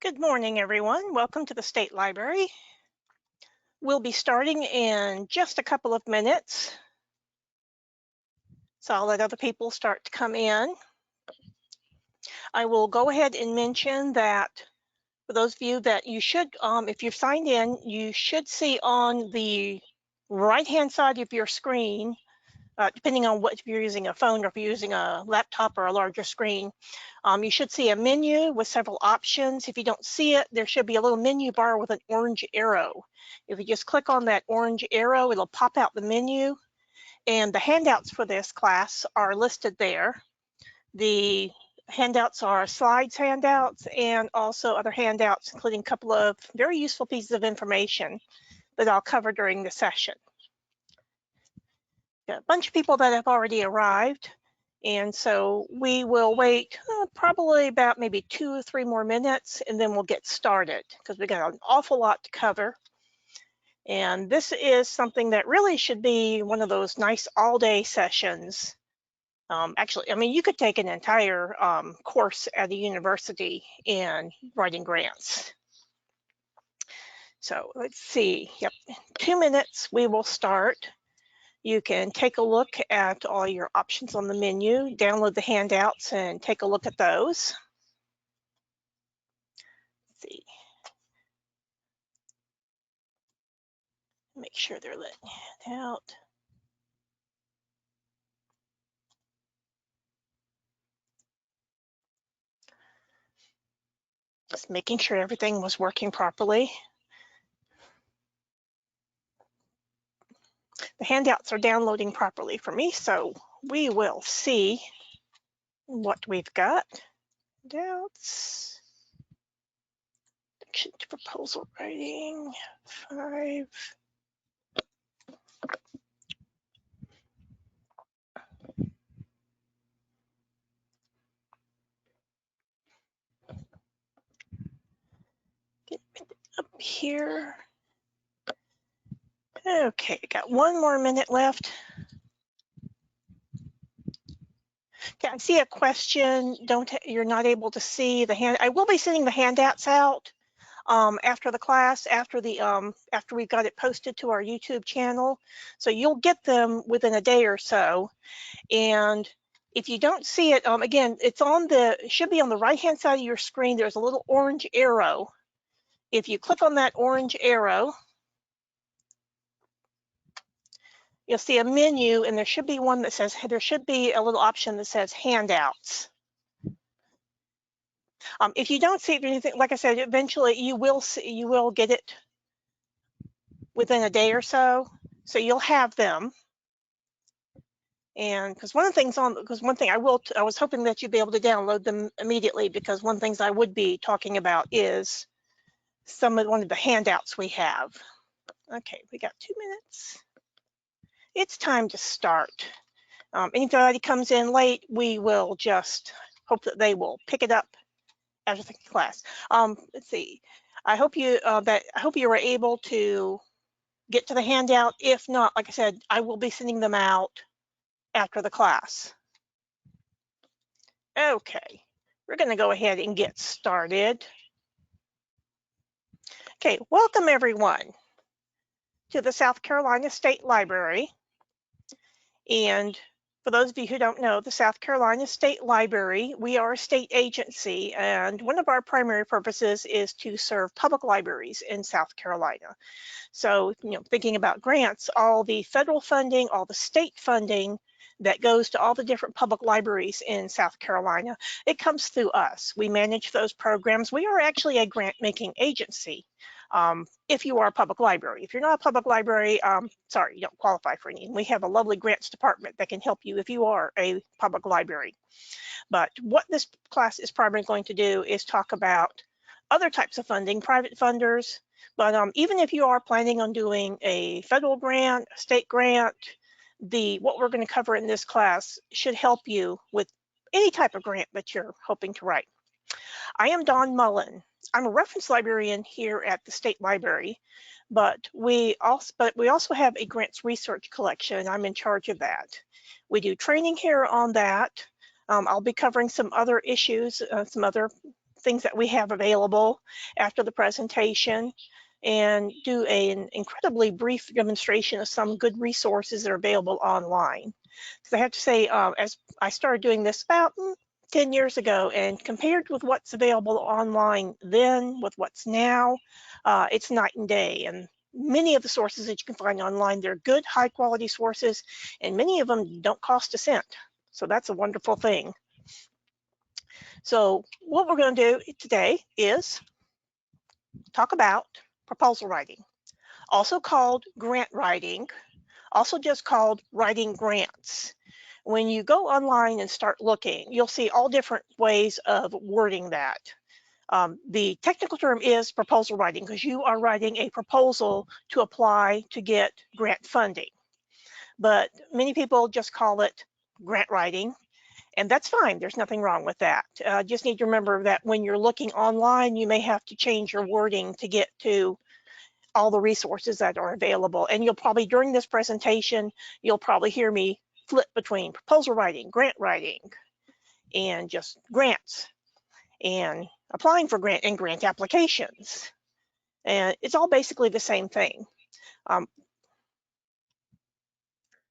Good morning, everyone. Welcome to the State Library. We'll be starting in just a couple of minutes. So I'll let other people start to come in. I will go ahead and mention that for those of you that you should, if you've signed in, you should see on the right-hand side of your screen, depending on what, if you're using a phone or if you're using a laptop or a larger screen, you should see a menu with several options. If you don't see it, there should be a little menu bar with an orange arrow. If you just click on that orange arrow, it'll pop out the menu, and the handouts for this class are listed there. The handouts are slides handouts and also other handouts, including a couple of very useful pieces of information that I'll cover during the session. A bunch of people that have already arrived, and so we will wait probably about maybe 2 or 3 more minutes, and then we'll get started because we got an awful lot to cover. And this is something that really should be one of those nice all-day sessions. Actually, I mean, you could take an entire course at a university in writing grants. So let's see. Yep, 2 minutes, we will start. You can take a look at all your options on the menu, download the handouts and take a look at those. Let's see. Make sure they're letting it out. Just making sure everything was working properly. The handouts are downloading properly for me, so we will see what we've got. Handouts. Introduction to proposal writing, 5. Get up here. Okay, got 1 more minute left. Okay, I see a question. You're not able to see the hand. I will be sending the handouts out after the class, after we've got it posted to our YouTube channel. So you'll get them within a day or so. And if you don't see it, again, it should be on the right-hand side of your screen. There's a little orange arrow. If you click on that orange arrow, you'll see a menu, and there should be one that says, there should be a little option that says handouts. If you don't see it or anything, like I said, eventually you will get it within a day or so. So you'll have them. And because one thing I was hoping that you'd be able to download them immediately, because one of the things I would be talking about is one of the handouts we have. Okay, we got 2 minutes. It's time to start. Anybody comes in late, we will just hope that they will pick it up after the class. Let's see. I hope you were able to get to the handout. If not, like I said, I will be sending them out after the class. Okay, we're going to go ahead and get started. Okay, welcome everyone to the South Carolina State Library. And for those of you who don't know, the South Carolina State Library, we are a state agency, and one of our primary purposes is to serve public libraries in South Carolina. So, thinking about grants, all the federal funding, all the state funding that goes to all the different public libraries in South Carolina, it comes through us. We manage those programs. We are actually a grant-making agency. If you are a public library. If you're not a public library, sorry, you don't qualify for any. We have a lovely grants department that can help you if you are a public library. But what this class is primarily going to do is talk about other types of funding, private funders. But even if you are planning on doing a federal grant, a state grant, what we're going to cover in this class should help you with any type of grant that you're hoping to write. I am Dawn Mullen. I'm a reference librarian here at the State Library, but we also have a grants research collection. I'm in charge of that. We do training here on that. I'll be covering some other issues, some other things that we have available after the presentation and do an incredibly brief demonstration of some good resources that are available online. Because I have to say, as I started doing this about 10 years ago, and compared with what's available online then with what's now, it's night and day. And many of the sources that you can find online, they're good, high quality sources, and many of them don't cost a cent. So that's a wonderful thing. So what we're going to do today is talk about proposal writing, also called grant writing, also just called writing grants. When you go online and start looking, you'll see all different ways of wording that. The technical term is proposal writing because you are writing a proposal to apply to get grant funding. But many people just call it grant writing, and that's fine. There's nothing wrong with that. Just need to remember that when you're looking online, you may have to change your wording to get to all the resources that are available. And you'll probably, during this presentation, you'll probably hear me flip between proposal writing, grant writing, and just grants, and applying for grant and grant applications. And it's all basically the same thing.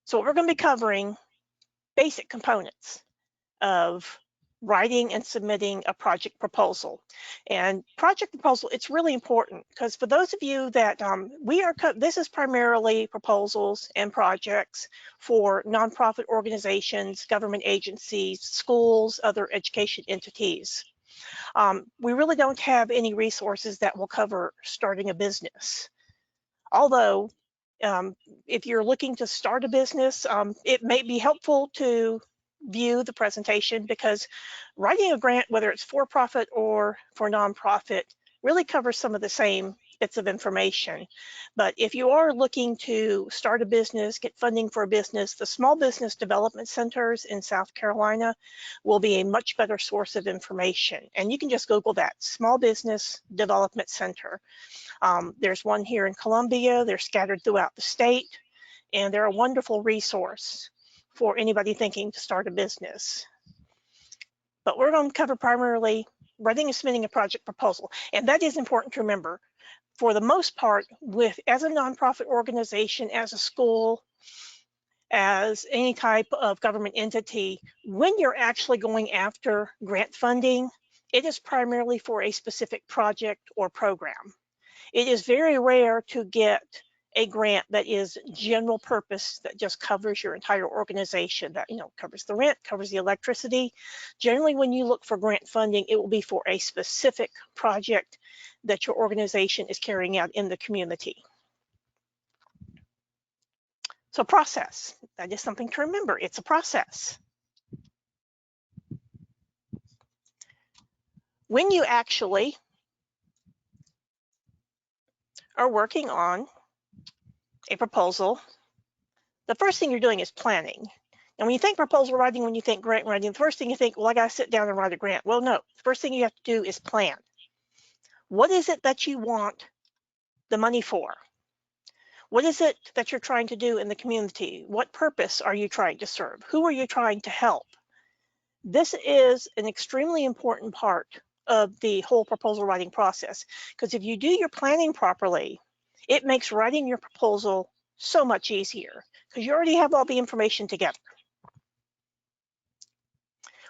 So we're going to be covering basic components of writing and submitting a project proposal. And project proposal, it's really important because for those of you that this is primarily proposals and projects for nonprofit organizations, government agencies, schools, other education entities. We really don't have any resources that will cover starting a business. Although, if you're looking to start a business, it may be helpful to view the presentation because writing a grant, whether it's for profit or for nonprofit, really covers some of the same bits of information. But if you are looking to start a business, get funding for a business, the Small Business Development Centers in South Carolina will be a much better source of information. And you can just Google that, Small Business Development Center. There's one here in Columbia, they're scattered throughout the state, and they're a wonderful resource for anybody thinking to start a business. But we're going to cover primarily writing and submitting a project proposal. And that is important to remember. For the most part, as a nonprofit organization, as a school, as any type of government entity, when you're actually going after grant funding, it is primarily for a specific project or program. It is very rare to get a grant that is general purpose that just covers your entire organization, that covers the rent, covers the electricity. Generally, when you look for grant funding, it will be for a specific project that your organization is carrying out in the community. So process, that is something to remember. It's a process. When you actually are working on a proposal, the first thing you're doing is planning. And when you think proposal writing, when you think grant writing, the first thing you think, well, I got to sit down and write a grant. Well, no, the first thing you have to do is plan. What is it that you want the money for? What is it that you're trying to do in the community? What purpose are you trying to serve? Who are you trying to help? This is an extremely important part of the whole proposal writing process, because if you do your planning properly, it makes writing your proposal so much easier because you already have all the information together.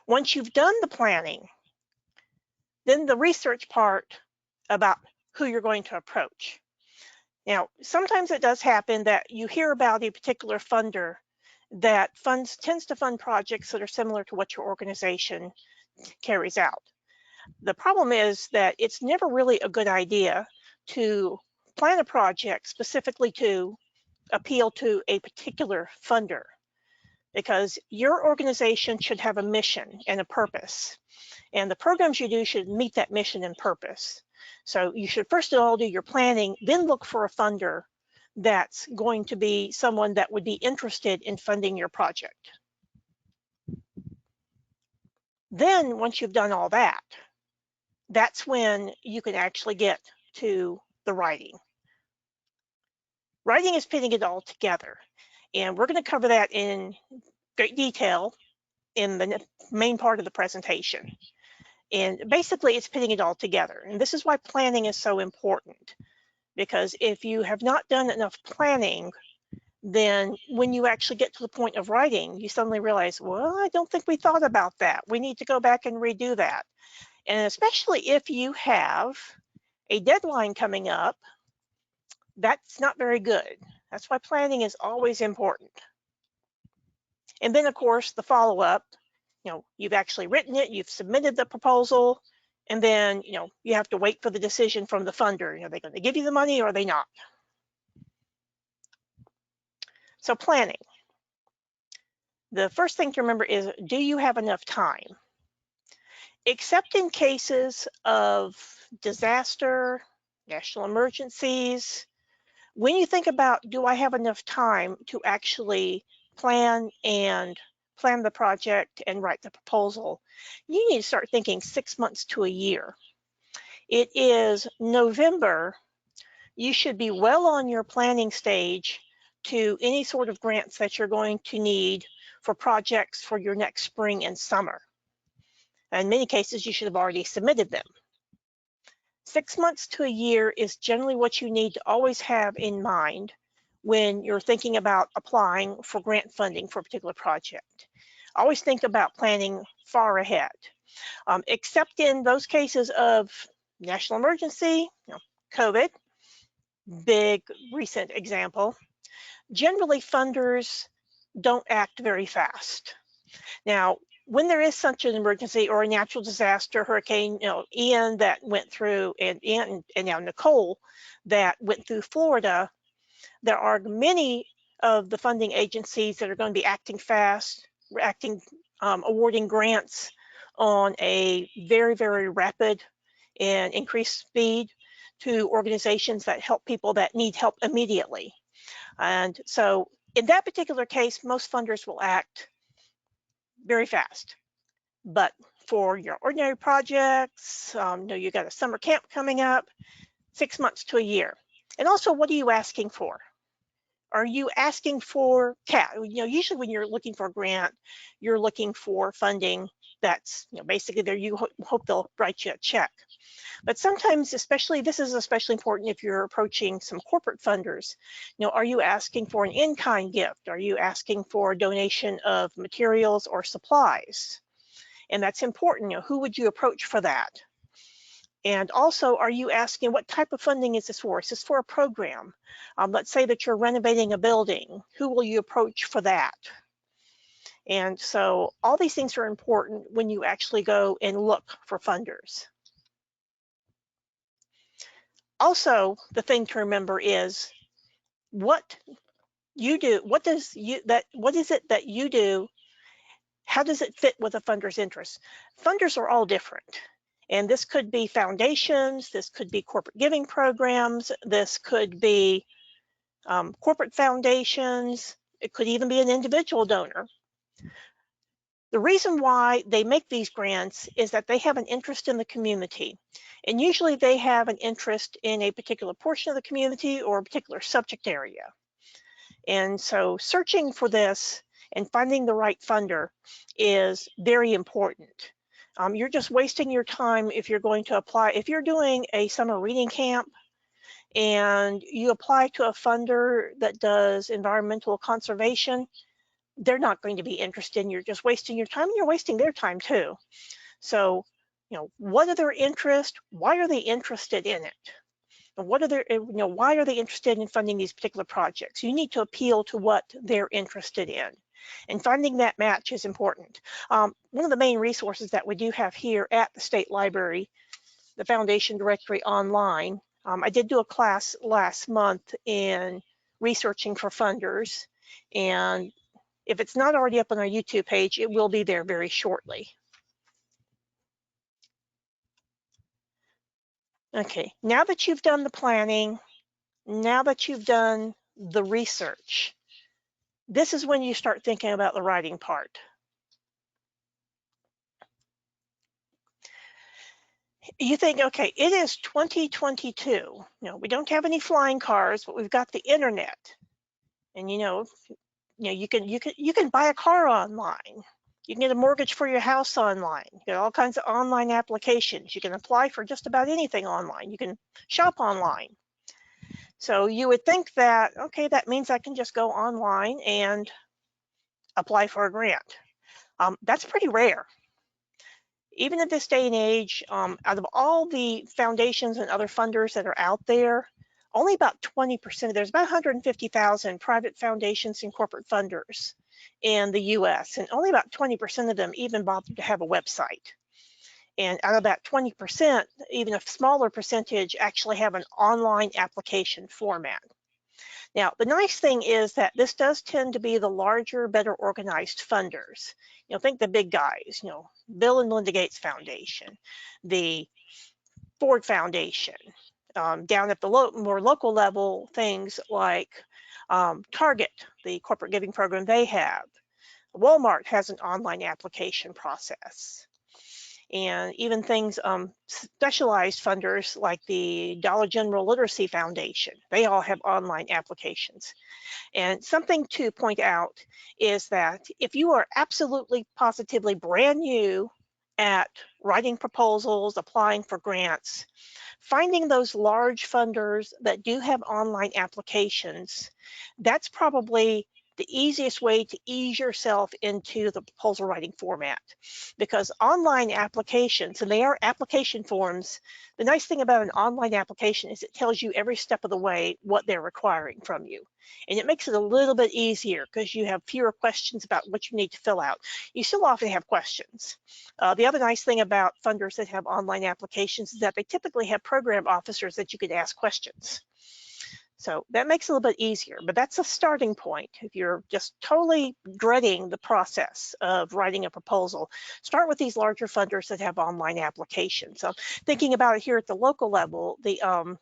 Once you've done the planning, then the research part about who you're going to approach. Now, sometimes it does happen that you hear about a particular funder that tends to fund projects that are similar to what your organization carries out. The problem is that it's never really a good idea to plan a project specifically to appeal to a particular funder, because your organization should have a mission and a purpose, and the programs you do should meet that mission and purpose. So you should first of all do your planning, then look for a funder that's going to be someone that would be interested in funding your project. Then once you've done all that, that's when you can actually get to the writing. Writing is putting it all together, and we're going to cover that in great detail in the main part of the presentation. And basically it's putting it all together. And this is why planning is so important, because if you have not done enough planning, then when you actually get to the point of writing, you suddenly realize, well, I don't think we thought about that. We need to go back and redo that. And especially if you have a deadline coming up, that's not very good. That's why planning is always important. And then of course, the follow-up, you've actually written it, you've submitted the proposal, and then, you have to wait for the decision from the funder. Are they going to give you the money or are they not? So planning. The first thing to remember is, do you have enough time? Except in cases of disaster, national emergencies, when you think about, do I have enough time to actually plan the project and write the proposal, you need to start thinking 6 months to a year. It is November. You should be well on your planning stage to any sort of grants that you're going to need for projects for your next spring and summer. In many cases, you should have already submitted them. 6 months to a year is generally what you need to always have in mind when you're thinking about applying for grant funding for a particular project. Always think about planning far ahead. Except in those cases of national emergency, COVID, big recent example, generally funders don't act very fast. Now, when there is such an emergency or a natural disaster, Hurricane Ian that went through, and now Nicole that went through Florida, there are many of the funding agencies that are going to be acting fast, awarding grants on a very, very rapid and increased speed to organizations that help people that need help immediately. And so in that particular case, most funders will act very fast. But for your ordinary projects, you got a summer camp coming up, 6 months to a year. And also, what are you asking for? Are you asking for cash? Usually when you're looking for a grant, you're looking for funding that's, basically there you hope they'll write you a check. But sometimes, this is especially important if you're approaching some corporate funders. Are you asking for an in-kind gift? Are you asking for a donation of materials or supplies? And that's important. Who would you approach for that? And also, are you asking what type of funding is this for? Is this for a program? Let's say that you're renovating a building. Who will you approach for that? And so all these things are important when you actually go and look for funders. Also, the thing to remember is what you do. What is it that you do? How does it fit with a funder's interest? Funders are all different. And this could be foundations, this could be corporate giving programs, this could be corporate foundations, it could even be an individual donor. The reason why they make these grants is that they have an interest in the community. And usually they have an interest in a particular portion of the community or a particular subject area. And so searching for this and finding the right funder is very important. You're just wasting your time if you're going to apply. If you're doing a summer reading camp and you apply to a funder that does environmental conservation, they're not going to be interested. You're just wasting your time, and you're wasting their time too. So, what are their interests? Why are they interested in it? And what are their, why are they interested in funding these particular projects? You need to appeal to what they're interested in. And finding that match is important. One of the main resources that we do have here at the State Library, the Foundation Directory Online, I did do a class last month in researching for funders, and if it's not already up on our YouTube page, it will be there very shortly. Okay, now that you've done the planning, now that you've done the research, this is when you start thinking about the writing part. You think, okay, it is 2022. We don't have any flying cars, but we've got the internet. And you can buy a car online. You can get a mortgage for your house online. You get all kinds of online applications. You can apply for just about anything online. You can shop online. So you would think that, okay, that means I can just go online and apply for a grant. That's pretty rare. Even in this day and age, out of all the foundations and other funders that are out there, only about 20%, there's about 150,000 private foundations and corporate funders in the US, and only about 20% of them even bother to have a website. And out of that 20%, even a smaller percentage actually have an online application format. Now, the nice thing is that this does tend to be the larger, better organized funders. Think the big guys, Bill and Melinda Gates Foundation, the Ford Foundation, down at the more local level, things like Target, the corporate giving program they have. Walmart has an online application process. And even things, specialized funders like the Dollar General Literacy Foundation, they all have online applications. And something to point out is that if you are absolutely positively brand new at writing proposals, applying for grants, finding those large funders that do have online applications, that's probably the easiest way to ease yourself into the proposal writing format, because online applications, and they are application forms, the nice thing about an online application is it tells you every step of the way what they're requiring from you. And it makes it a little bit easier because you have fewer questions about what you need to fill out. You still often have questions. The other nice thing about funders that have online applications is that they typically have program officers that you could ask questions. So that makes it a little bit easier, but that's a starting point. If you're just totally dreading the process of writing a proposal, start with these larger funders that have online applications. So thinking about it here at the local level, the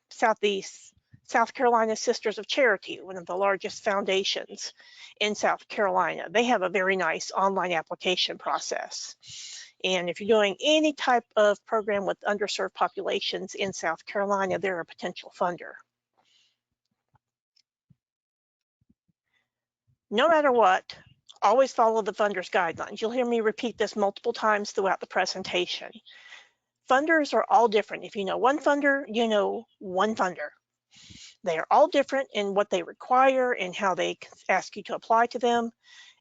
South Carolina Sisters of Charity, one of the largest foundations in South Carolina, they have a very nice online application process. And if you're doing any type of program with underserved populations in South Carolina, they're a potential funder. No matter what, always follow the funder's guidelines. You'll hear me repeat this multiple times throughout the presentation. Funders are all different. If you know one funder, you know one funder. They are all different in what they require and how they ask you to apply to them.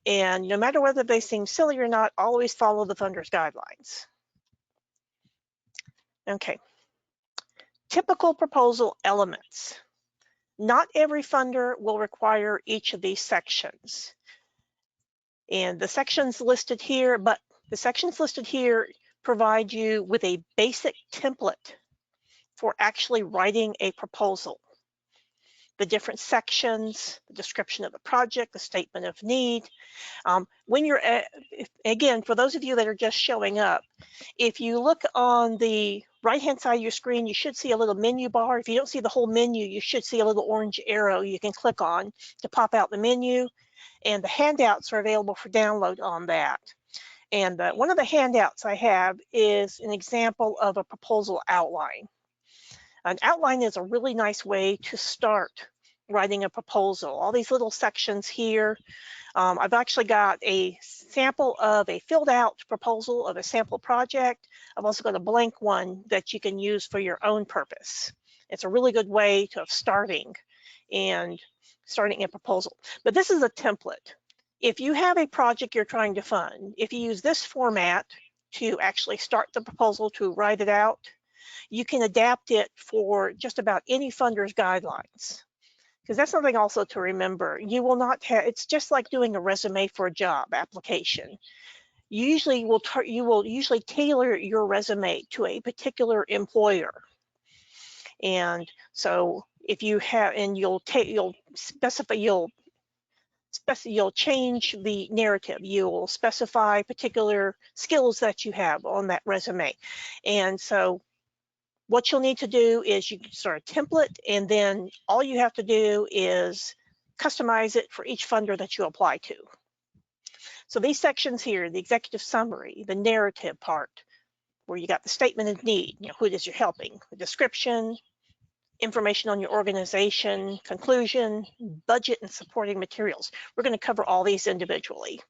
And no matter whether they seem silly or not, always follow the funder's guidelines. Okay. Typical proposal elements. Not every funder will require each of these sections. And the sections listed here, provide you with a basic template for actually writing a proposal. The different sections, the description of the project, the statement of need. When you're again, for those of you that are just showing up, if you look on the right-hand side of your screen, you should see a little menu bar. If you don't see the whole menu, you should see a little orange arrow you can click on to pop out the menu, and the handouts are available for download on that. And one of the handouts I have is an example of a proposal outline. An outline is a really nice way to start writing a proposal. All these little sections here. I've actually got a sample of a filled out proposal of a sample project. I've also got a blank one that you can use for your own purpose. It's a really good way of starting a proposal. But this is a template. If you have a project you're trying to fund, if you use this format to actually start the proposal, to write it out, you can adapt it for just about any funder's guidelines. Because that's something also to remember. You will not have, it's just like doing a resume for a job application. You will usually tailor your resume to a particular employer. And so if you have, and you'll change the narrative. You'll specify particular skills that you have on that resume. And so what you'll need to do is you can start a template, and then all you have to do is customize it for each funder that you apply to. So these sections here, the executive summary, the narrative part, where you got the statement of need, who it is you're helping, the description, information on your organization, conclusion, budget, and supporting materials. We're going to cover all these individually.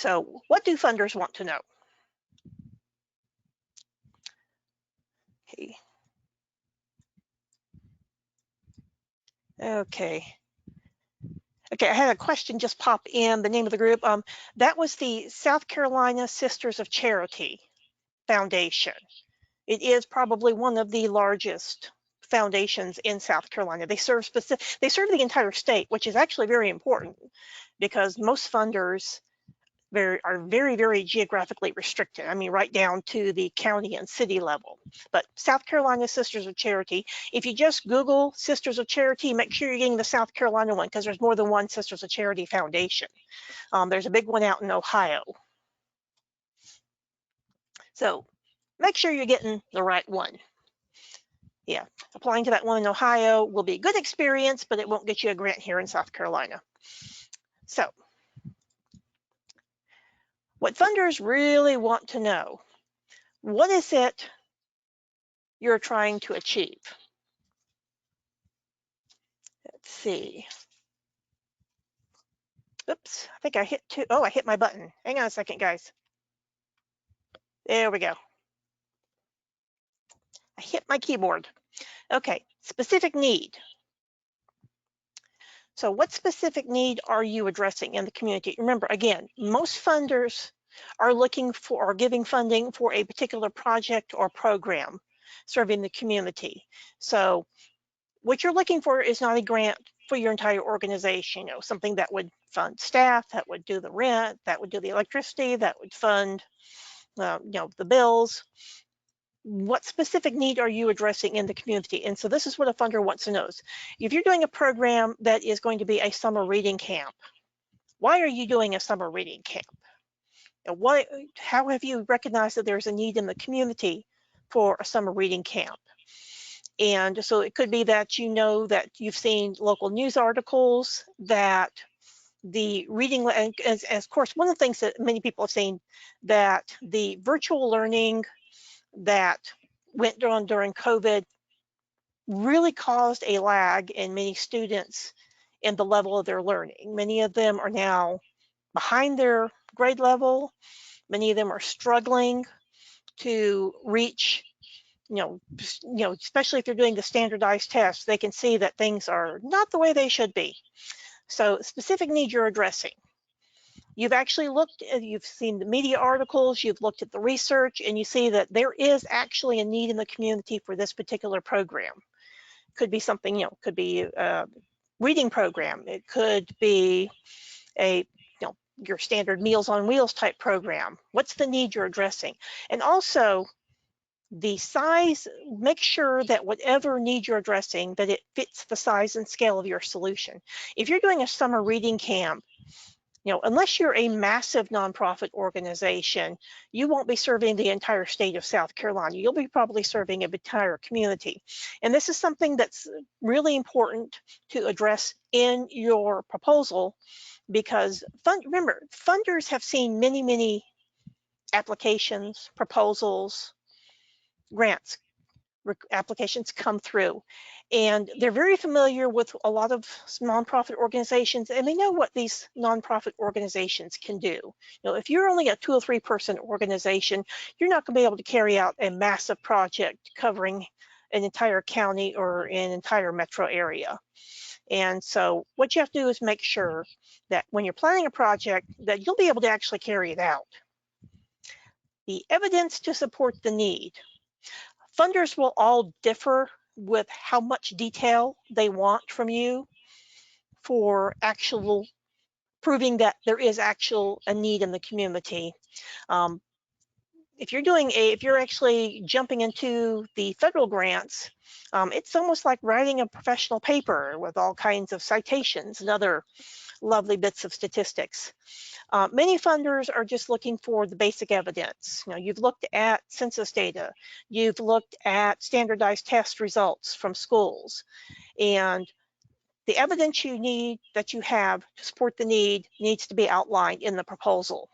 So what do funders want to know? Okay. Okay, I had a question just pop in, the name of the group. That was the South Carolina Sisters of Charity Foundation. It is probably one of the largest foundations in South Carolina. They serve the entire state, which is actually very important because most funders are very, very geographically restricted. I mean, right down to the county and city level. But South Carolina Sisters of Charity, if you just Google Sisters of Charity, make sure you're getting the South Carolina one because there's more than one Sisters of Charity Foundation. There's a big one out in Ohio. So make sure you're getting the right one. Yeah, applying to that one in Ohio will be a good experience, but it won't get you a grant here in South Carolina. So what funders really want to know, what is it you're trying to achieve? Let's see. Oops, I think I hit two. Oh, I hit my button. Hang on a second, guys. There we go. I hit my keyboard. Okay, specific need. So what specific need are you addressing in the community? Remember, again, most funders are looking for or giving funding for a particular project or program serving the community. So what you're looking for is not a grant for your entire organization, you know, something that would fund staff, that would do the rent, that would do the electricity, that would fund you know, the bills. What specific need are you addressing in the community? And so this is what a funder wants to know. If you're doing a program that is going to be a summer reading camp, why are you doing a summer reading camp? How have you recognized that there's a need in the community for a summer reading camp? And so it could be that you know that you've seen local news articles that the reading, and as of course, one of the things that many people have seen, that the virtual learning that went on during COVID really caused a lag in many students in the level of their learning. Many of them are now behind their grade level. Many of them are struggling to reach, especially if they're doing the standardized tests, they can see that things are not the way they should be. So specific needs you're addressing. You've actually you've seen the media articles, you've looked at the research, and you see that there is actually a need in the community for this particular program. Could be something, could be a reading program. It could be a, your standard Meals on Wheels type program. What's the need you're addressing? And also the size, make sure that whatever need you're addressing, that it fits the size and scale of your solution. If you're doing a summer reading camp, unless you're a massive nonprofit organization, you won't be serving the entire state of South Carolina. You'll be probably serving an entire community. And this is something that's really important to address in your proposal, because remember, funders have seen many, many applications, proposals, grants, applications come through, and they're very familiar with a lot of nonprofit organizations, and they know what these nonprofit organizations can do. If you're only a 2 or 3 person organization, you're not going to be able to carry out a massive project covering an entire county or an entire metro area. And so what you have to do is make sure that when you're planning a project, that you'll be able to actually carry it out. The evidence to support the need. Funders will all differ with how much detail they want from you for actual proving that there is a need in the community. If you're actually jumping into the federal grants, it's almost like writing a professional paper with all kinds of citations and other lovely bits of statistics. Many funders are just looking for the basic evidence. You've looked at census data, you've looked at standardized test results from schools, and the evidence that you have to support the need needs to be outlined in the proposal.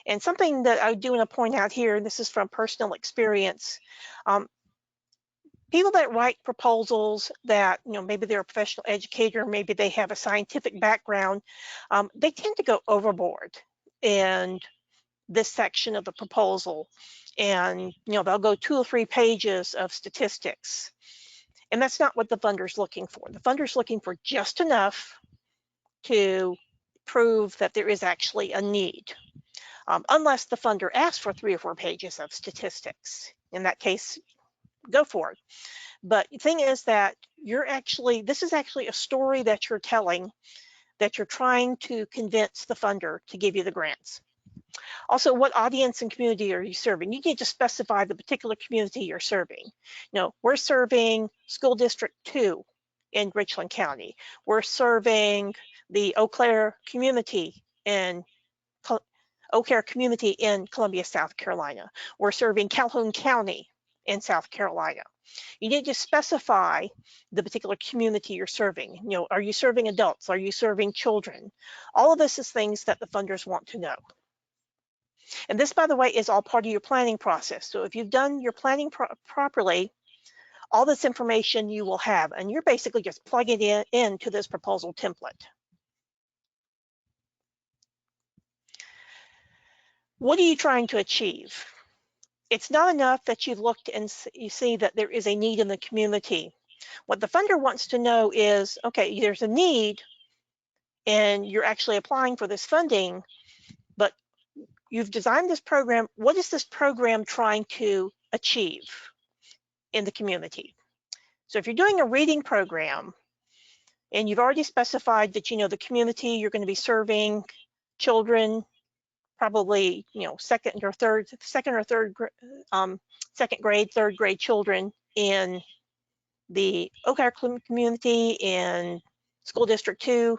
And something that I do want to point out here, and this is from personal experience, people that write proposals that, maybe they're a professional educator, maybe they have a scientific background, they tend to go overboard. in this section of the proposal, and they'll go 2 or 3 pages of statistics. And that's not what the funder's looking for. The funder's looking for just enough to prove that there is actually a need, unless the funder asks for 3 or 4 pages of statistics. In that case, go for it. But the thing is that this is actually a story that you're telling, that you're trying to convince the funder to give you the grants. Also, what audience and community are you serving? You need to specify the particular community you're serving. We're serving School District 2 in Richland County. We're serving the Eau Claire community in Columbia, South Carolina. We're serving Calhoun County in South Carolina. You need to specify the particular community you're serving. Are you serving adults? Are you serving children? All of this is things that the funders want to know. And this, by the way, is all part of your planning process. So if you've done your planning properly, all this information you will have, and you're basically just plugging it into this proposal template. What are you trying to achieve? It's not enough that you've looked and you see that there is a need in the community. What the funder wants to know is, okay, there's a need and you're actually applying for this funding, but you've designed this program. What is this program trying to achieve in the community? So if you're doing a reading program and you've already specified that the community you're going to be serving children, probably second grade, third grade children in the Eau Claire community in School District 2.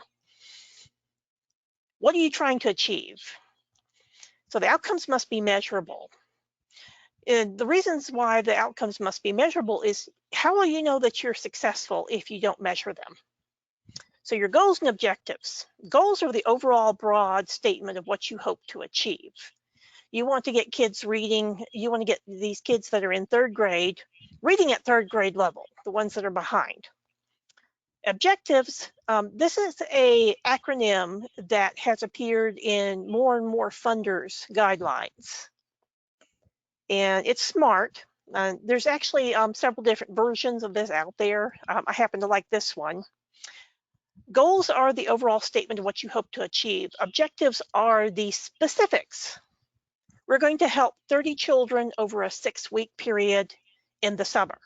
What are you trying to achieve? So the outcomes must be measurable. And the reasons why the outcomes must be measurable is, how will you know that you're successful if you don't measure them? So your goals and objectives. Goals are the overall broad statement of what you hope to achieve. You want to get kids reading, you want to get these kids that are in 3rd grade reading at 3rd grade level, the ones that are behind. Objectives, this is an acronym that has appeared in more and more funders' guidelines. And it's SMART. There's actually several different versions of this out there. I happen to like this one. Goals are the overall statement of what you hope to achieve. Objectives are the specifics. We're going to help 30 children over a 6-week period in the summer.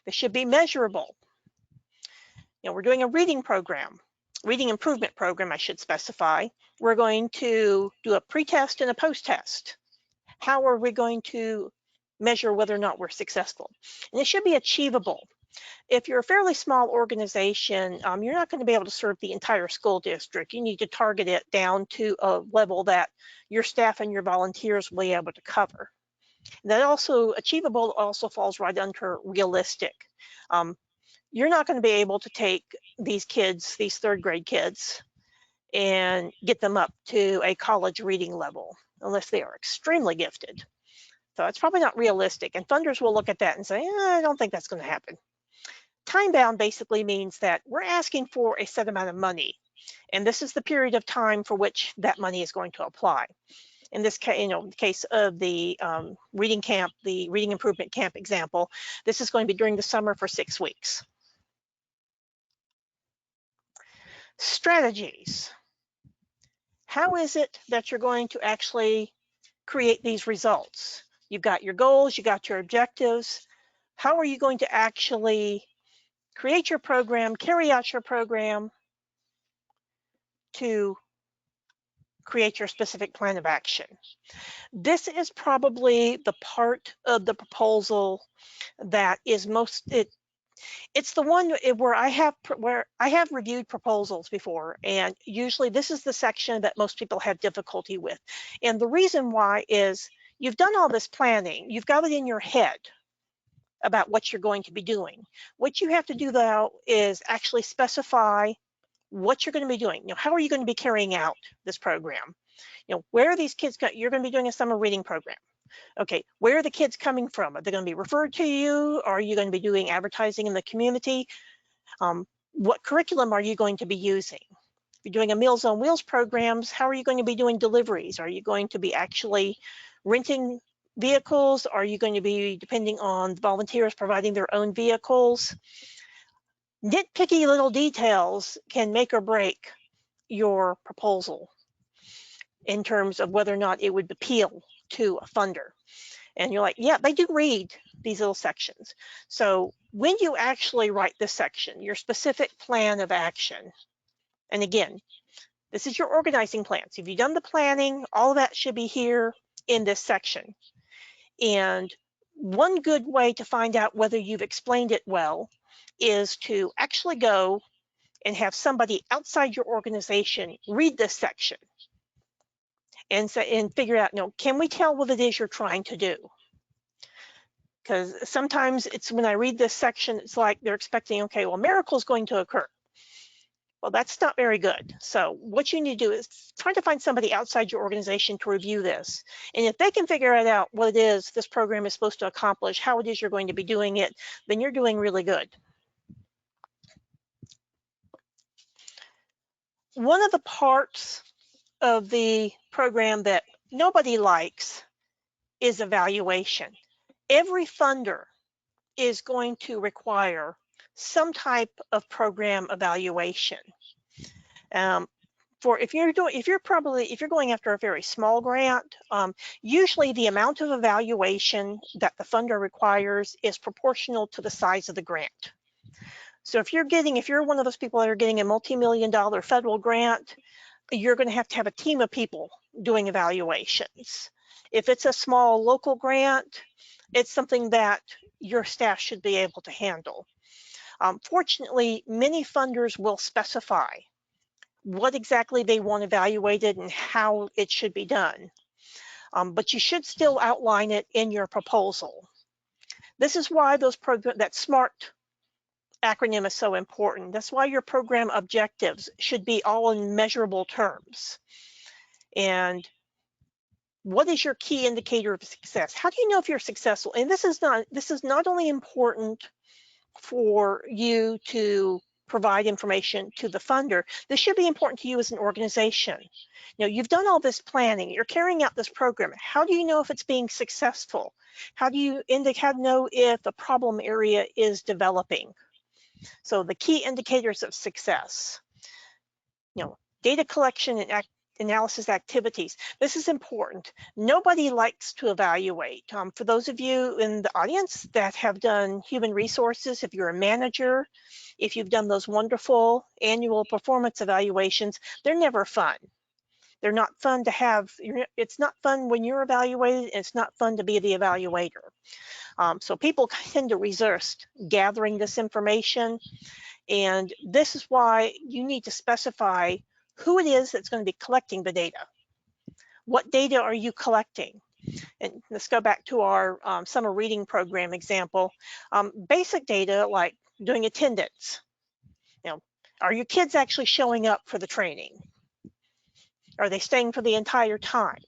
They should be measurable. We're doing a reading program, reading improvement program, I should specify. We're going to do a pre-test and a post-test. How are we going to measure whether or not we're successful? And it should be achievable. If you're a fairly small organization, you're not going to be able to serve the entire school district. You need to target it down to a level that your staff and your volunteers will be able to cover. That also, achievable also falls right under realistic. You're not going to be able to take these kids, these 3rd grade kids, and get them up to a college reading level unless they are extremely gifted. So it's probably not realistic, and funders will look at that and say, I don't think that's going to happen. Time bound basically means that we're asking for a set amount of money, and this is the period of time for which that money is going to apply. In this case, in the case of the reading camp, the reading improvement camp example, this is going to be during the summer for 6 weeks. Strategies. How is it that you're going to actually create these results? You've got your goals, you got your objectives. How are you going to actually create your program, carry out your program to create your specific plan of action? This is probably the part of the proposal that is most, it's the one where I have reviewed proposals before, and usually this is the section that most people have difficulty with. And the reason why is you've done all this planning, you've got it in your head about what you're going to be doing. What you have to do though is actually specify what you're going to be doing. How are you going to be carrying out this program? Where are these kids going? You're going to be doing a summer reading program. Okay, where are the kids coming from? Are they going to be referred to you? Are you going to be doing advertising in the community? What curriculum are you going to be using? you're doing a Meals on Wheels programs, how are you going to be doing deliveries? Are you going to be actually renting vehicles? Are you going to be depending on volunteers providing their own vehicles? Nitpicky little details can make or break your proposal in terms of whether or not it would appeal to a funder. And you're like, yeah, they do read these little sections. So when you actually write this section, your specific plan of action, and again, this is your organizing plan. So if you've done the planning, all of that should be here in this section. And one good way to find out whether you've explained it well is to actually go and have somebody outside your organization read this section and figure out, can we tell what it is you're trying to do? Because sometimes it's when I read this section, it's like they're expecting, okay, well, miracle's going to occur. Well, that's not very good. So what you need to do is try to find somebody outside your organization to review this. And if they can figure it out what it is this program is supposed to accomplish, how it is you're going to be doing it, then you're doing really good. One of the parts of the program that nobody likes is evaluation. Every funder is going to require some type of program evaluation. If you're going after a very small grant, usually the amount of evaluation that the funder requires is proportional to the size of the grant. So if you're one of those people that are getting a multi-million-dollar federal grant, you're going to have a team of people doing evaluations. If it's a small local grant, it's something that your staff should be able to handle. Fortunately, many funders will specify what exactly they want evaluated and how it should be done. But you should still outline it in your proposal. This is why that SMART acronym is so important. That's why your program objectives should be all in measurable terms. And what is your key indicator of success? How do you know if you're successful? And this is not only important for you to provide information to the funder, this should be important to you as an organization. You've done all this planning, you're carrying out this program. How do you know if it's being successful? How do you know if a problem area is developing? So the key indicators of success, data collection and analysis activities. This is important. Nobody likes to evaluate. For those of you in the audience that have done human resources, if you're a manager, if you've done those wonderful annual performance evaluations, they're never fun. They're not fun to have. It's not fun when you're evaluated, and it's not fun to be the evaluator. So people tend to resist gathering this information, and this is why you need to specify who it is that's going to be collecting the data. What data are you collecting? And let's go back to our summer reading program example. Basic data like doing attendance. Are your kids actually showing up for the training? Are they staying for the entire time?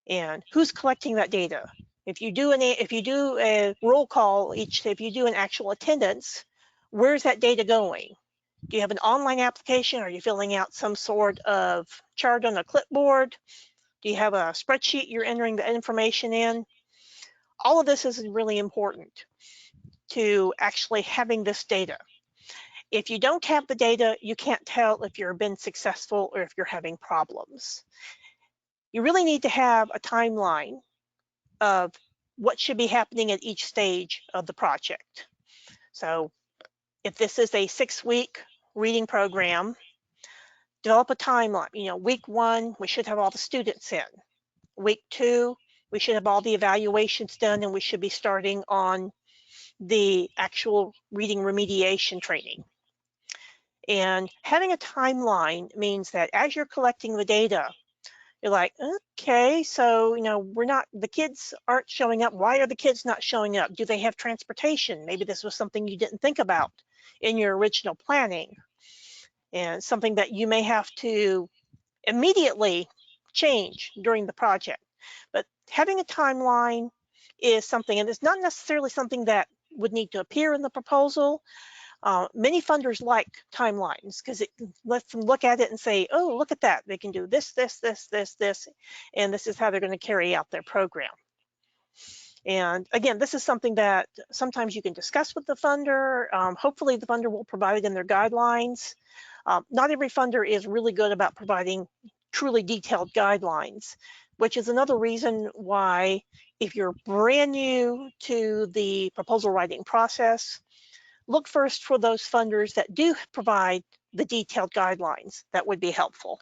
And who's collecting that data? If you do a roll call if you do an actual attendance, where's that data going? Do you have an online application? Are you filling out some sort of chart on a clipboard? Do you have a spreadsheet you're entering the information in? All of this is really important to actually having this data. If you don't have the data, you can't tell if you've been successful or if you're having problems. You really need to have a timeline of what should be happening at each stage of the project. So if this is a 6-week reading program, develop a timeline. Week 1, we should have all the students in. Week 2, we should have all the evaluations done, and we should be starting on the actual reading remediation training. And having a timeline means that as you're collecting the data, you're like, okay, so the kids aren't showing up. Why are the kids not showing up? Do they have transportation? Maybe this was something you didn't think about in your original planning, and something that you may have to immediately change during the project. But having a timeline is something, and it's not necessarily something that would need to appear in the proposal, Many funders like timelines because it lets them look at it and say, oh, look at that. They can do this, this, this, this, this, and this is how they're going to carry out their program. And again, this is something that sometimes you can discuss with the funder. Hopefully the funder will provide it in their guidelines. Not every funder is really good about providing truly detailed guidelines, which is another reason why if you're brand new to the proposal writing process, look first for those funders that do provide the detailed guidelines. That would be helpful.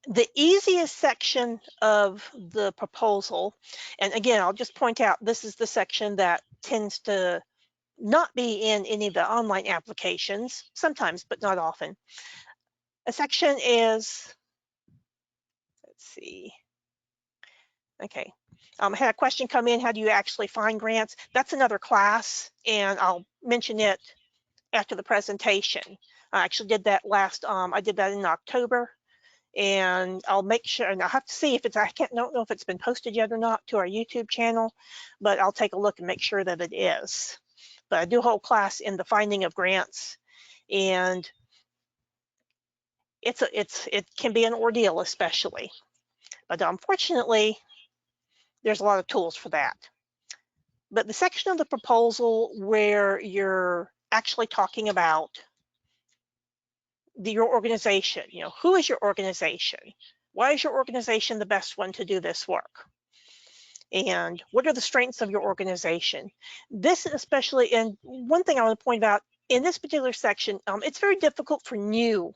The easiest section of the proposal, and again, I'll just point out, this is the section that tends to not be in any of the online applications, sometimes, but not often. A section is, let's see, okay. I had a question come in, how do you actually find grants? That's another class, and I'll mention it after the presentation. I actually did that I did that in October. And I'll make sure, and I'll have to see if it's, don't know if it's been posted yet or not to our YouTube channel, but I'll take a look and make sure that it is. But I do a whole class in the finding of grants, and it can be an ordeal, especially. But unfortunately, there's a lot of tools for that. But the section of the proposal where you're actually talking about your organization, who is your organization? Why is your organization the best one to do this work? And what are the strengths of your organization? This especially, and one thing I want to point out in this particular section, it's very difficult for new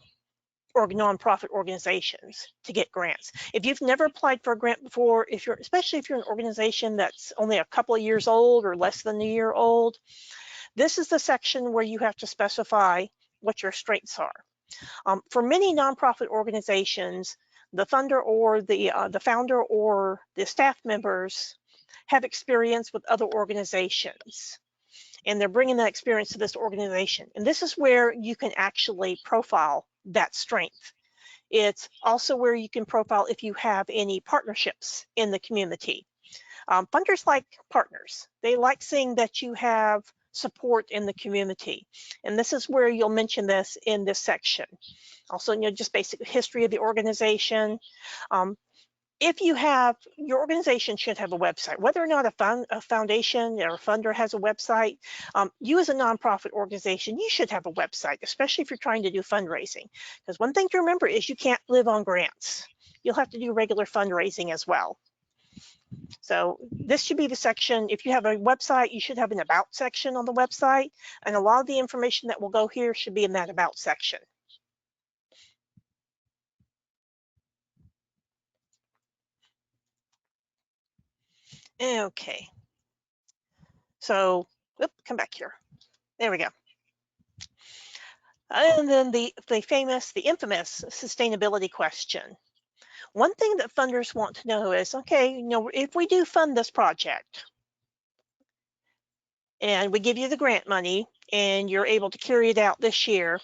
or nonprofit organizations to get grants. If you've never applied for a grant before, especially if you're an organization that's only a couple of years old or less than a year old, this is the section where you have to specify what your strengths are. For many nonprofit organizations, the funder or the founder or the staff members have experience with other organizations, and they're bringing that experience to this organization. And this is where you can actually profile that strength. It's also where you can profile if you have any partnerships in the community. Funders like partners. They like seeing that you have support in the community. And this is where you'll mention this in this section. Also, just basic history of the organization. If you have, your organization should have a website, whether or not a foundation or a funder has a website. You as a nonprofit organization, you should have a website, especially if you're trying to do fundraising. Because one thing to remember is you can't live on grants. You'll have to do regular fundraising as well. So this should be the section. If you have a website, you should have an about section on the website, and a lot of the information that will go here should be in that about section. Okay. So, come back here. There we go. And then the infamous sustainability question. One thing that funders want to know is, okay, if we do fund this project and we give you the grant money and you're able to carry it out this year,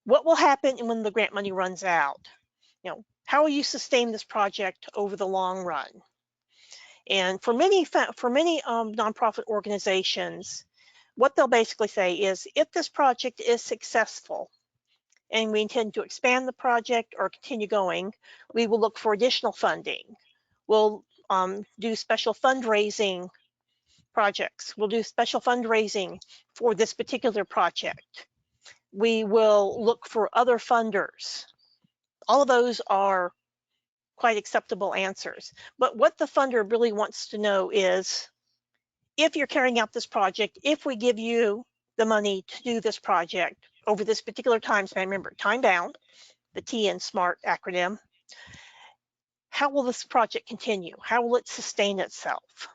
what will happen when the grant money runs out? How will you sustain this project over the long run? And for many nonprofit organizations, what they'll basically say is, if this project is successful and we intend to expand the project or continue going, we will look for additional funding. We'll do special fundraising projects. We'll do special fundraising for this particular project. We will look for other funders. All of those are quite acceptable answers. But what the funder really wants to know is, if you're carrying out this project, if we give you the money to do this project over this particular time span, remember, time bound, the T in SMART acronym, how will this project continue? How will it sustain itself?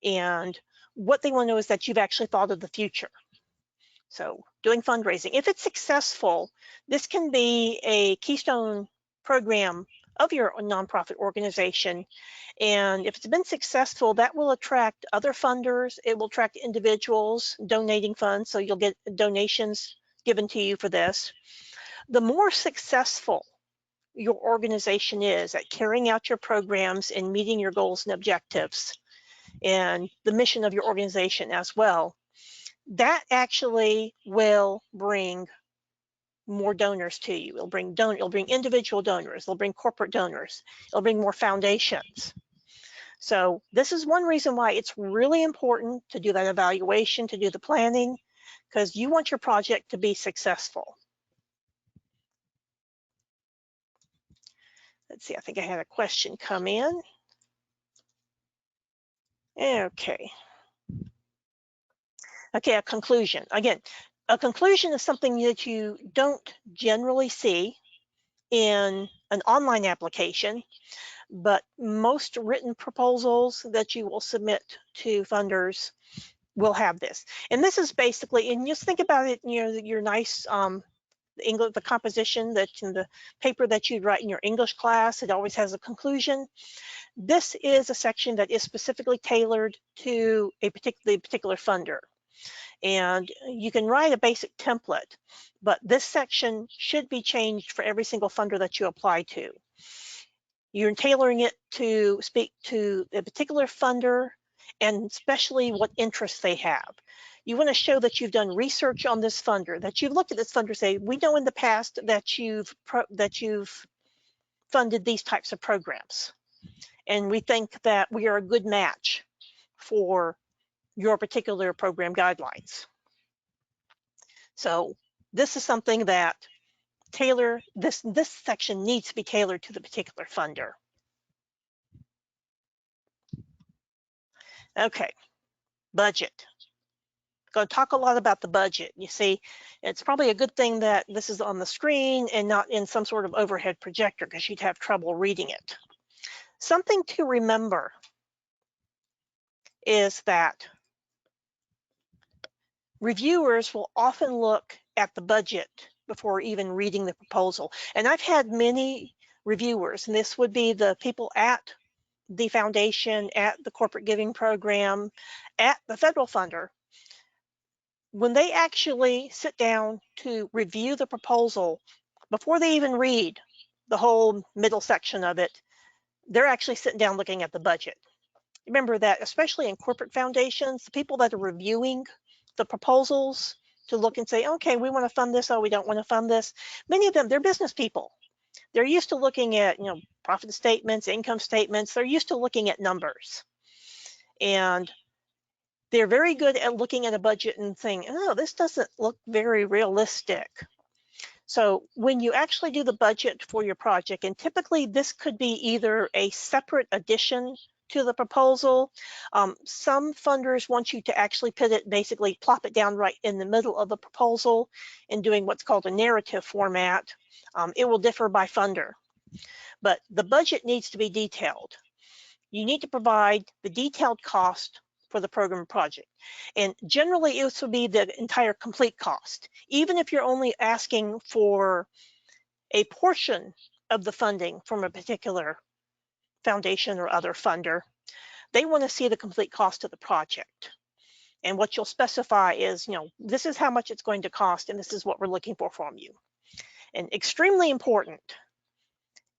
And what they want to know is that you've actually thought of the future. So doing fundraising, if it's successful, this can be a keystone program of your nonprofit organization. And if it's been successful, that will attract other funders. It will attract individuals donating funds, so you'll get donations given to you for this. The more successful your organization is at carrying out your programs and meeting your goals and objectives, and the mission of your organization as well, that actually will bring more donors to you. It'll bring individual donors, it'll bring corporate donors, it'll bring more foundations. So this is one reason why it's really important to do that evaluation, to do the planning, because you want your project to be successful. Let's see, I think I had a question come in. Okay. Okay, a conclusion. Again, a conclusion is something that you don't generally see in an online application, but most written proposals that you will submit to funders will have this. And this is basically, and just think about it, you know, your nice English, the composition that's in the paper that you'd write in your English class, it always has a conclusion. This is a section that is specifically tailored to a particular funder. And you can write a basic template, but this section should be changed for every single funder that you apply to. You're tailoring it to speak to a particular funder and especially what interests they have. You want to show that you've done research on this funder, that you've looked at this funder, say, we know in the past that you've funded these types of programs, and we think that we are a good match for your particular program guidelines. So this is something that this section needs to be tailored to the particular funder. Okay, budget. Going to talk a lot about the budget. You see, it's probably a good thing that this is on the screen and not in some sort of overhead projector, because you'd have trouble reading it. Something to remember is that reviewers will often look at the budget before even reading the proposal. And I've had many reviewers, and this would be the people at the foundation, at the corporate giving program, at the federal funder, when they actually sit down to review the proposal, before they even read the whole middle section of it, they're actually sitting down looking at the budget. Remember that, especially in corporate foundations, the people that are reviewing the proposals to look and say, okay, we want to fund this, oh, we don't want to fund this. Many of them, they're business people. They're used to looking at, profit statements, income statements. They're used to looking at numbers. And they're very good at looking at a budget and saying, oh, this doesn't look very realistic. So when you actually do the budget for your project, and typically this could be either a separate addition to the proposal. Some funders want you to actually basically plop it down right in the middle of the proposal and doing what's called a narrative format. It will differ by funder, but the budget needs to be detailed. You need to provide the detailed cost for the program project. And generally it will be the entire complete cost. Even if you're only asking for a portion of the funding from a particular foundation or other funder, they want to see the complete cost of the project. And what you'll specify is, this is how much it's going to cost and this is what we're looking for from you. And extremely important,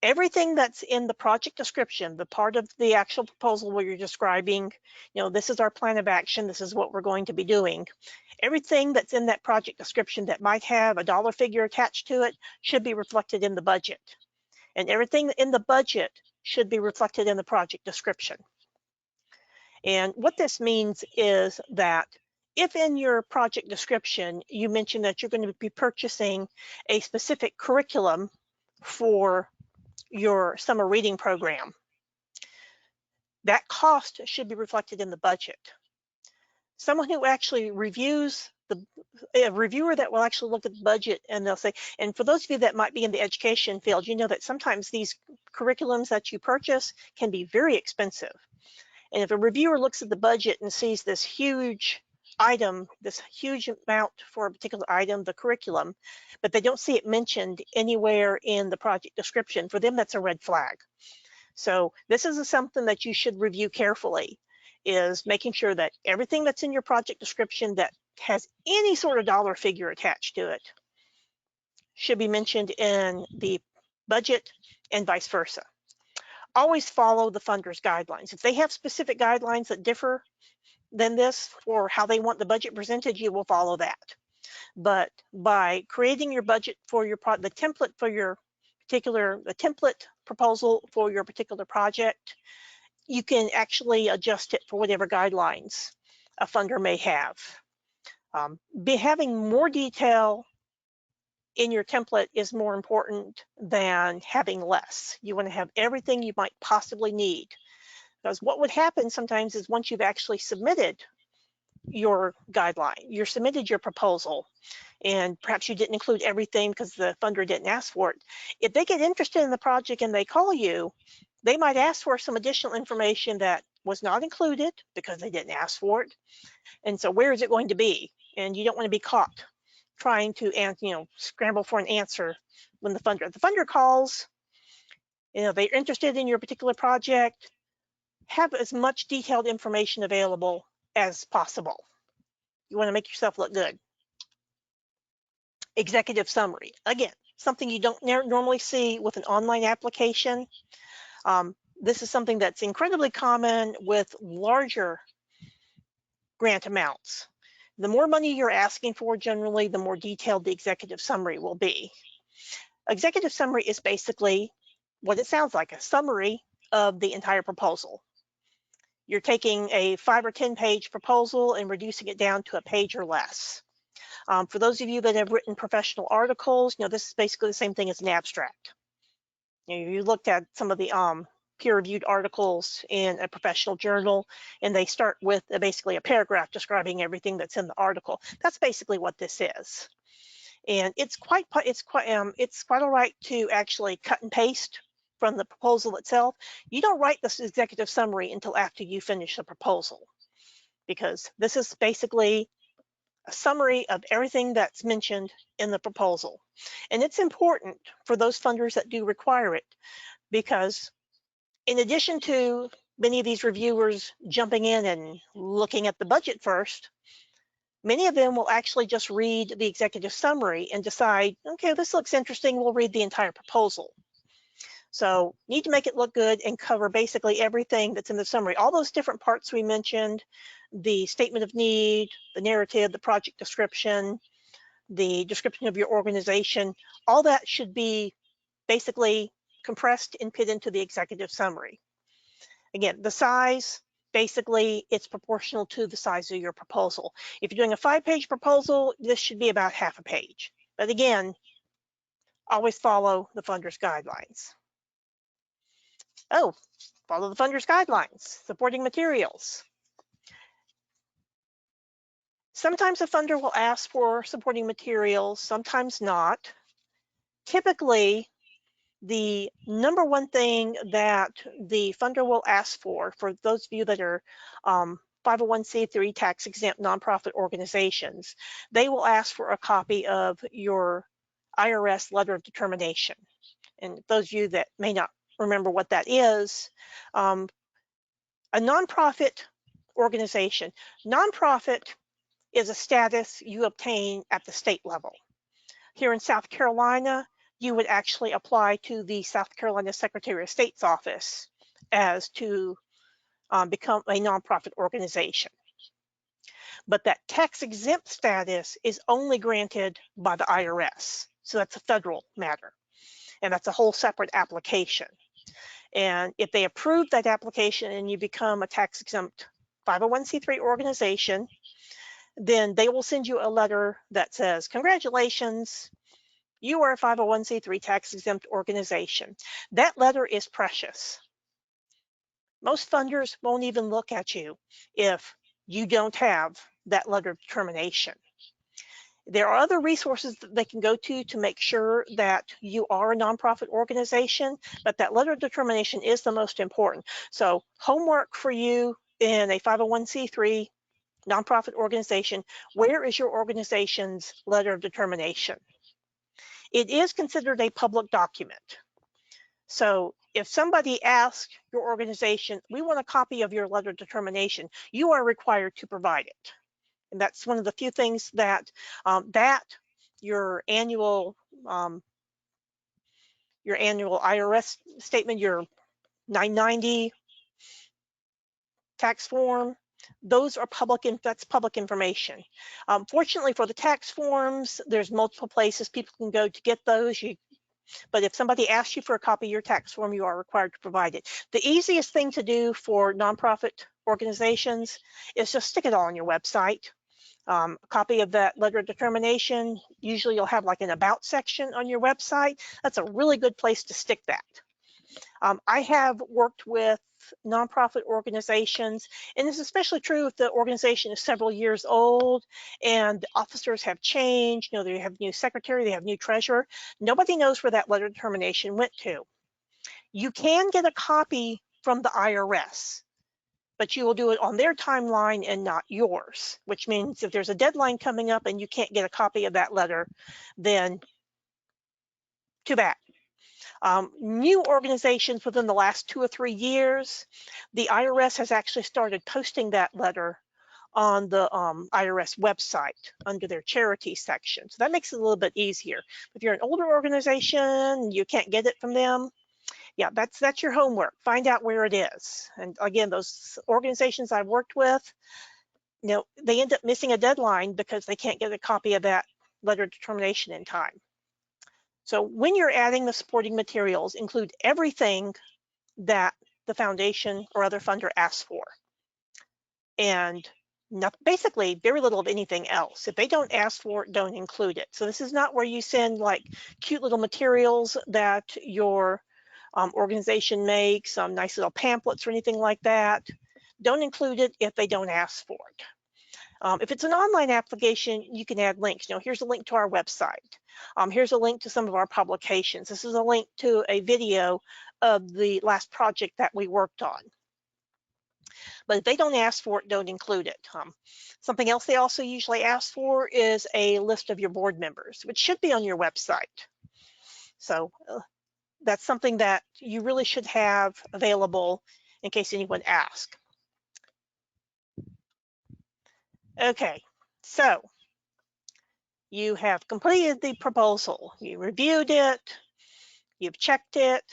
everything that's in the project description, the part of the actual proposal where you're describing, this is our plan of action, this is what we're going to be doing. Everything that's in that project description that might have a dollar figure attached to it should be reflected in the budget. And everything in the budget should be reflected in the project description. And what this means is that if in your project description, you mention that you're going to be purchasing a specific curriculum for your summer reading program, that cost should be reflected in the budget. Someone who actually reviews, a reviewer that will actually look at the budget and they'll say, and for those of you that might be in the education field, you know that sometimes these curriculums that you purchase can be very expensive. And if a reviewer looks at the budget and sees this huge item, this huge amount for a particular item, the curriculum, but they don't see it mentioned anywhere in the project description, for them that's a red flag. So this is something that you should review carefully, is making sure that everything that's in your project description that has any sort of dollar figure attached to it should be mentioned in the budget and vice versa. always follow the funder's guidelines. If they have specific guidelines that differ than this for how they want the budget presented, you will follow that. But by creating your budget for your the template for your particular, the template proposal for your particular project, you can actually adjust it for whatever guidelines a funder may have. Having more detail in your template is more important than having less. You want to have everything you might possibly need, because what would happen sometimes is once you've actually submitted your guideline, you submitted your proposal, and perhaps you didn't include everything because the funder didn't ask for it. If they get interested in the project and they call you, they might ask for some additional information that was not included because they didn't ask for it. And so where is it going to be? And you don't want to be caught trying to, scramble for an answer when the funder calls. They're interested in your particular project. Have as much detailed information available as possible. You want to make yourself look good. Executive summary. Again, something you don't normally see with an online application. This is something that's incredibly common with larger grant amounts. The more money you're asking for, generally, the more detailed the executive summary will be. Executive summary is basically what it sounds like, a summary of the entire proposal. You're taking a 5 or 10 page proposal and reducing it down to a page or less. For those of you that have written professional articles, this is basically the same thing as an abstract. You looked at some of the peer-reviewed articles in a professional journal, and they start with basically a paragraph describing everything that's in the article. That's basically what this is. And it's quite all right to actually cut and paste from the proposal itself. You don't write this executive summary until after you finish the proposal, because this is basically a summary of everything that's mentioned in the proposal. And it's important for those funders that do require it, because in addition to many of these reviewers jumping in and looking at the budget first, many of them will actually just read the executive summary and decide, okay, this looks interesting, we'll read the entire proposal. So need to make it look good and cover basically everything that's in the summary. All those different parts we mentioned, the statement of need, the narrative, the project description, the description of your organization, all that should be basically compressed and put into the executive summary. Again, the size, basically it's proportional to the size of your proposal. If you're doing a 5-page proposal, this should be about half a page. But again, always follow the funder's guidelines. Oh, follow the funder's guidelines, supporting materials. Sometimes a funder will ask for supporting materials, sometimes not. Typically, the number one thing that the funder will ask for those of you that are 501c3 tax-exempt nonprofit organizations, they will ask for a copy of your IRS letter of determination. And those of you that may not remember what that is, a nonprofit organization. Nonprofit is a status you obtain at the state level. Here in South Carolina, you would actually apply to the South Carolina Secretary of State's office as to become a nonprofit organization. But that tax-exempt status is only granted by the IRS. So that's a federal matter. And that's a whole separate application. And if they approve that application and you become a tax-exempt 501c3 organization, then they will send you a letter that says, congratulations, you are a 501c3 tax-exempt organization. That letter is precious. Most funders won't even look at you if you don't have that letter of determination. There are other resources that they can go to make sure that you are a nonprofit organization, but that letter of determination is the most important. So homework for you in a 501c3 nonprofit organization, where is your organization's letter of determination? It is considered a public document. So if somebody asks your organization, we want a copy of your letter of determination, you are required to provide it. And that's one of the few things that your annual IRS statement, your 990 tax form, those are that's public information. Fortunately for the tax forms, there's multiple places people can go to get those. But if somebody asks you for a copy of your tax form, you are required to provide it. The easiest thing to do for nonprofit organizations is just stick it all on your website. A copy of that letter of determination, usually you'll have like an about section on your website. That's a really good place to stick that. I have worked with nonprofit organizations, and this is especially true if the organization is several years old and officers have changed. You know, they have new secretary, they have new treasurer. Nobody knows where that letter of determination went to. You can get a copy from the IRS, but you will do it on their timeline and not yours, which means if there's a deadline coming up and you can't get a copy of that letter, then too bad. New organizations within the last 2 or 3 years, the IRS has actually started posting that letter on the IRS website under their charity section. So that makes it a little bit easier. If you're an older organization, you can't get it from them, yeah, that's your homework. Find out where it is. And again, those organizations I've worked with, you know, they end up missing a deadline because they can't get a copy of that letter of determination in time. So when you're adding the supporting materials, include everything that the foundation or other funder asks for. And basically very little of anything else. If they don't ask for it, don't include it. So this is not where you send like cute little materials that your organization makes, some nice little pamphlets or anything like that. Don't include it if they don't ask for it. If it's an online application, you can add links. You know, here's a link to our website. Here's a link to some of our publications. This is a link to a video of the last project that we worked on. But if they don't ask for it, don't include it. Something else they also usually ask for is a list of your board members, which should be on your website. So that's something that you really should have available in case anyone asks. Okay, so you have completed the proposal. You reviewed it, you've checked it.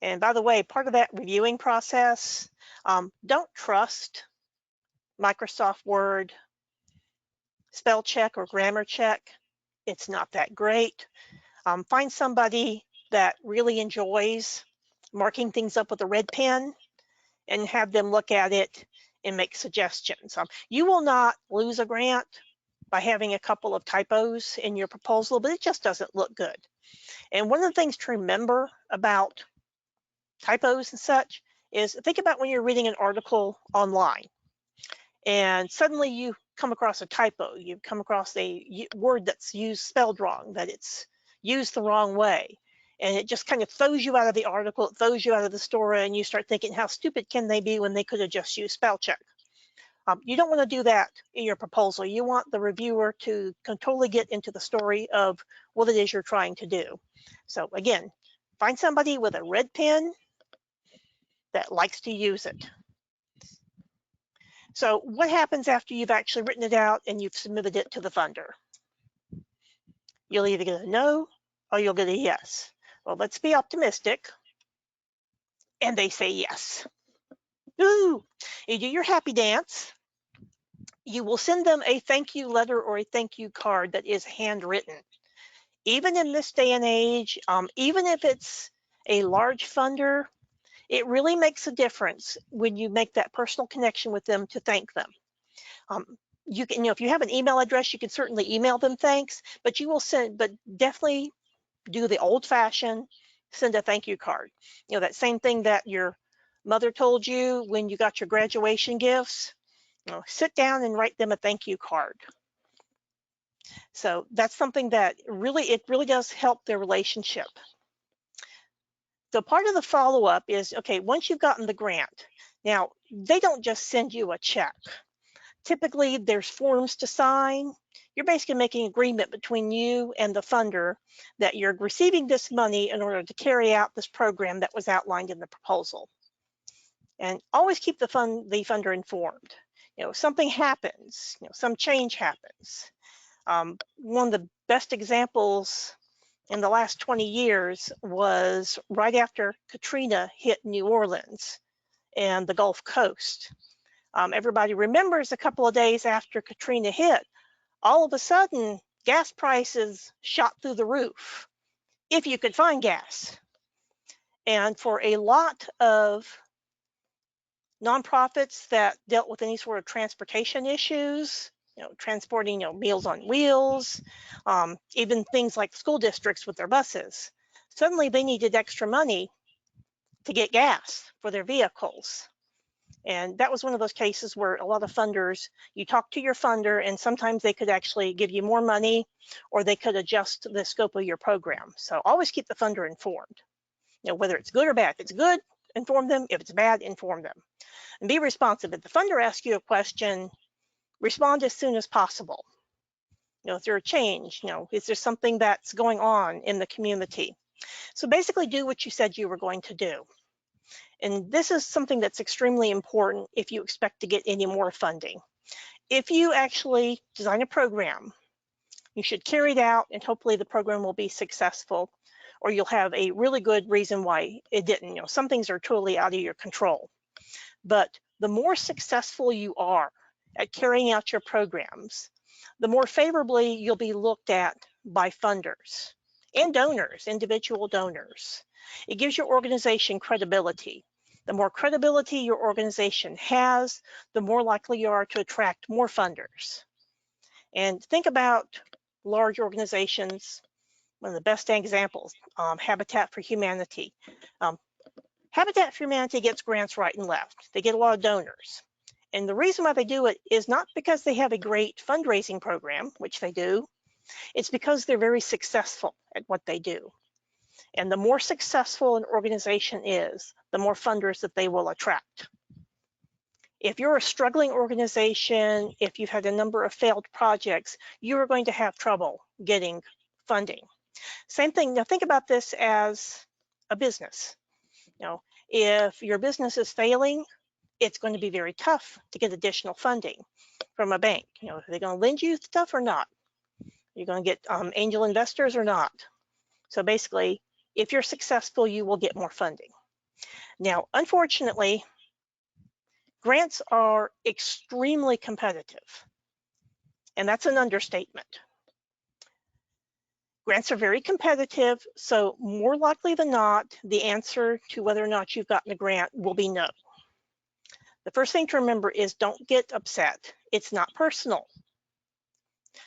And by the way, part of that reviewing process, don't trust Microsoft Word spell check or grammar check. It's not that great. Find somebody that really enjoys marking things up with a red pen and have them look at it and make suggestions. You will not lose a grant by having a couple of typos in your proposal, but it just doesn't look good. And one of the things to remember about typos and such is think about when you're reading an article online and suddenly you come across a typo, you come across a word that's spelled wrong, that it's used the wrong way. And it just kind of throws you out of the article, it throws you out of the story, and you start thinking, how stupid can they be when they could have just used spell check? You don't want to do that in your proposal. You want the reviewer to totally get into the story of what it is you're trying to do. So again, find somebody with a red pen that likes to use it. So what happens after you've actually written it out and you've submitted it to the funder? You'll either get a no or you'll get a yes. Well, let's be optimistic. And they say yes. Ooh, you do your happy dance. You will send them a thank you letter or a thank you card that is handwritten. Even in this day and age, even if it's a large funder, it really makes a difference when you make that personal connection with them to thank them. You can, if you have an email address, you can certainly email them thanks, but you will send, but definitely do the old fashioned, send a thank you card. That same thing that your mother told you when you got your graduation gifts, sit down and write them a thank you card. So that's something that it really does help their relationship. So part of the follow-up is, okay, once you've gotten the grant, now they don't just send you a check. Typically there's forms to sign. You're basically making an agreement between you and the funder that you're receiving this money in order to carry out this program that was outlined in the proposal. And always keep the funder informed. Something happens, some change happens. One of the best examples in the last 20 years was right after Katrina hit New Orleans and the Gulf Coast. Everybody remembers a couple of days after Katrina hit, all of a sudden, gas prices shot through the roof, if you could find gas. And for a lot of nonprofits that dealt with any sort of transportation issues, transporting, Meals on Wheels, even things like school districts with their buses, suddenly they needed extra money to get gas for their vehicles. And that was one of those cases where a lot of funders, you talk to your funder and sometimes they could actually give you more money or they could adjust the scope of your program. So always keep the funder informed, whether it's good or bad. If it's good, inform them. If it's bad, inform them. And be responsive. If the funder asks you a question, respond as soon as possible. Is there a change? Is there something that's going on in the community? So basically do what you said you were going to do. And this is something that's extremely important if you expect to get any more funding. If you actually design a program, you should carry it out and hopefully the program will be successful, or you'll have a really good reason why it didn't. Some things are totally out of your control. But the more successful you are at carrying out your programs, the more favorably you'll be looked at by funders and donors, individual donors. It gives your organization credibility. The more credibility your organization has, the more likely you are to attract more funders. And think about large organizations. One of the best examples, Habitat for Humanity. Habitat for Humanity gets grants right and left. They get a lot of donors. And the reason why they do it is not because they have a great fundraising program, which they do. It's because they're very successful at what they do. And the more successful an organization is, the more funders that they will attract. If you're a struggling organization, if you've had a number of failed projects, you are going to have trouble getting funding. Same thing, now think about this as a business. If your business is failing, it's going to be very tough to get additional funding from a bank. Are they going to lend you stuff or not? You're going to get angel investors or not? So basically, if you're successful, you will get more funding. Now, unfortunately, grants are extremely competitive, and that's an understatement. Grants are very competitive, so more likely than not, the answer to whether or not you've gotten a grant will be no. The first thing to remember is don't get upset. It's not personal.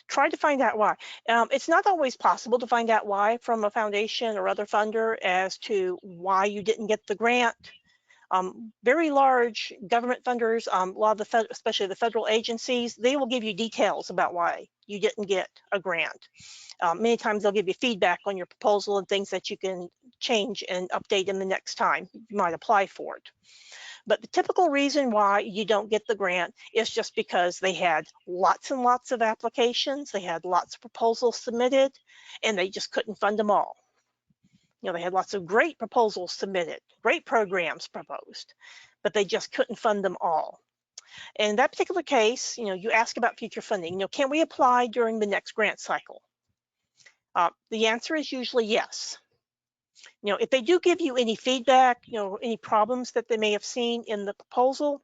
Try to find out why. It's not always possible to find out why from a foundation or other funder as to why you didn't get the grant. Very large government funders, a lot of especially the federal agencies, they will give you details about why you didn't get a grant. Many times they'll give you feedback on your proposal and things that you can change and update in the next time you might apply for it. But the typical reason why you don't get the grant is just because they had lots and lots of applications, they had lots of proposals submitted, and they just couldn't fund them all. They had lots of great proposals submitted, great programs proposed, but they just couldn't fund them all. In that particular case, you ask about future funding. Can we apply during the next grant cycle? The answer is usually yes. If they do give you any feedback, any problems that they may have seen in the proposal,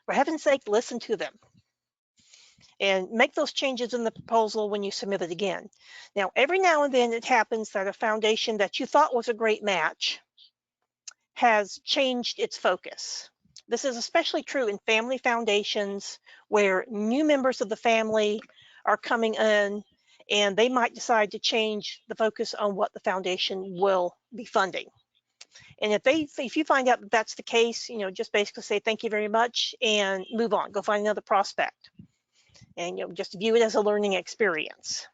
for heaven's sake, listen to them and make those changes in the proposal when you submit it again. Now, every now and then it happens that a foundation that you thought was a great match has changed its focus. This is especially true in family foundations where new members of the family are coming in and they might decide to change the focus on what the foundation will be funding. And if you find out that that's the case, just basically say thank you very much and move on, go find another prospect. And just view it as a learning experience.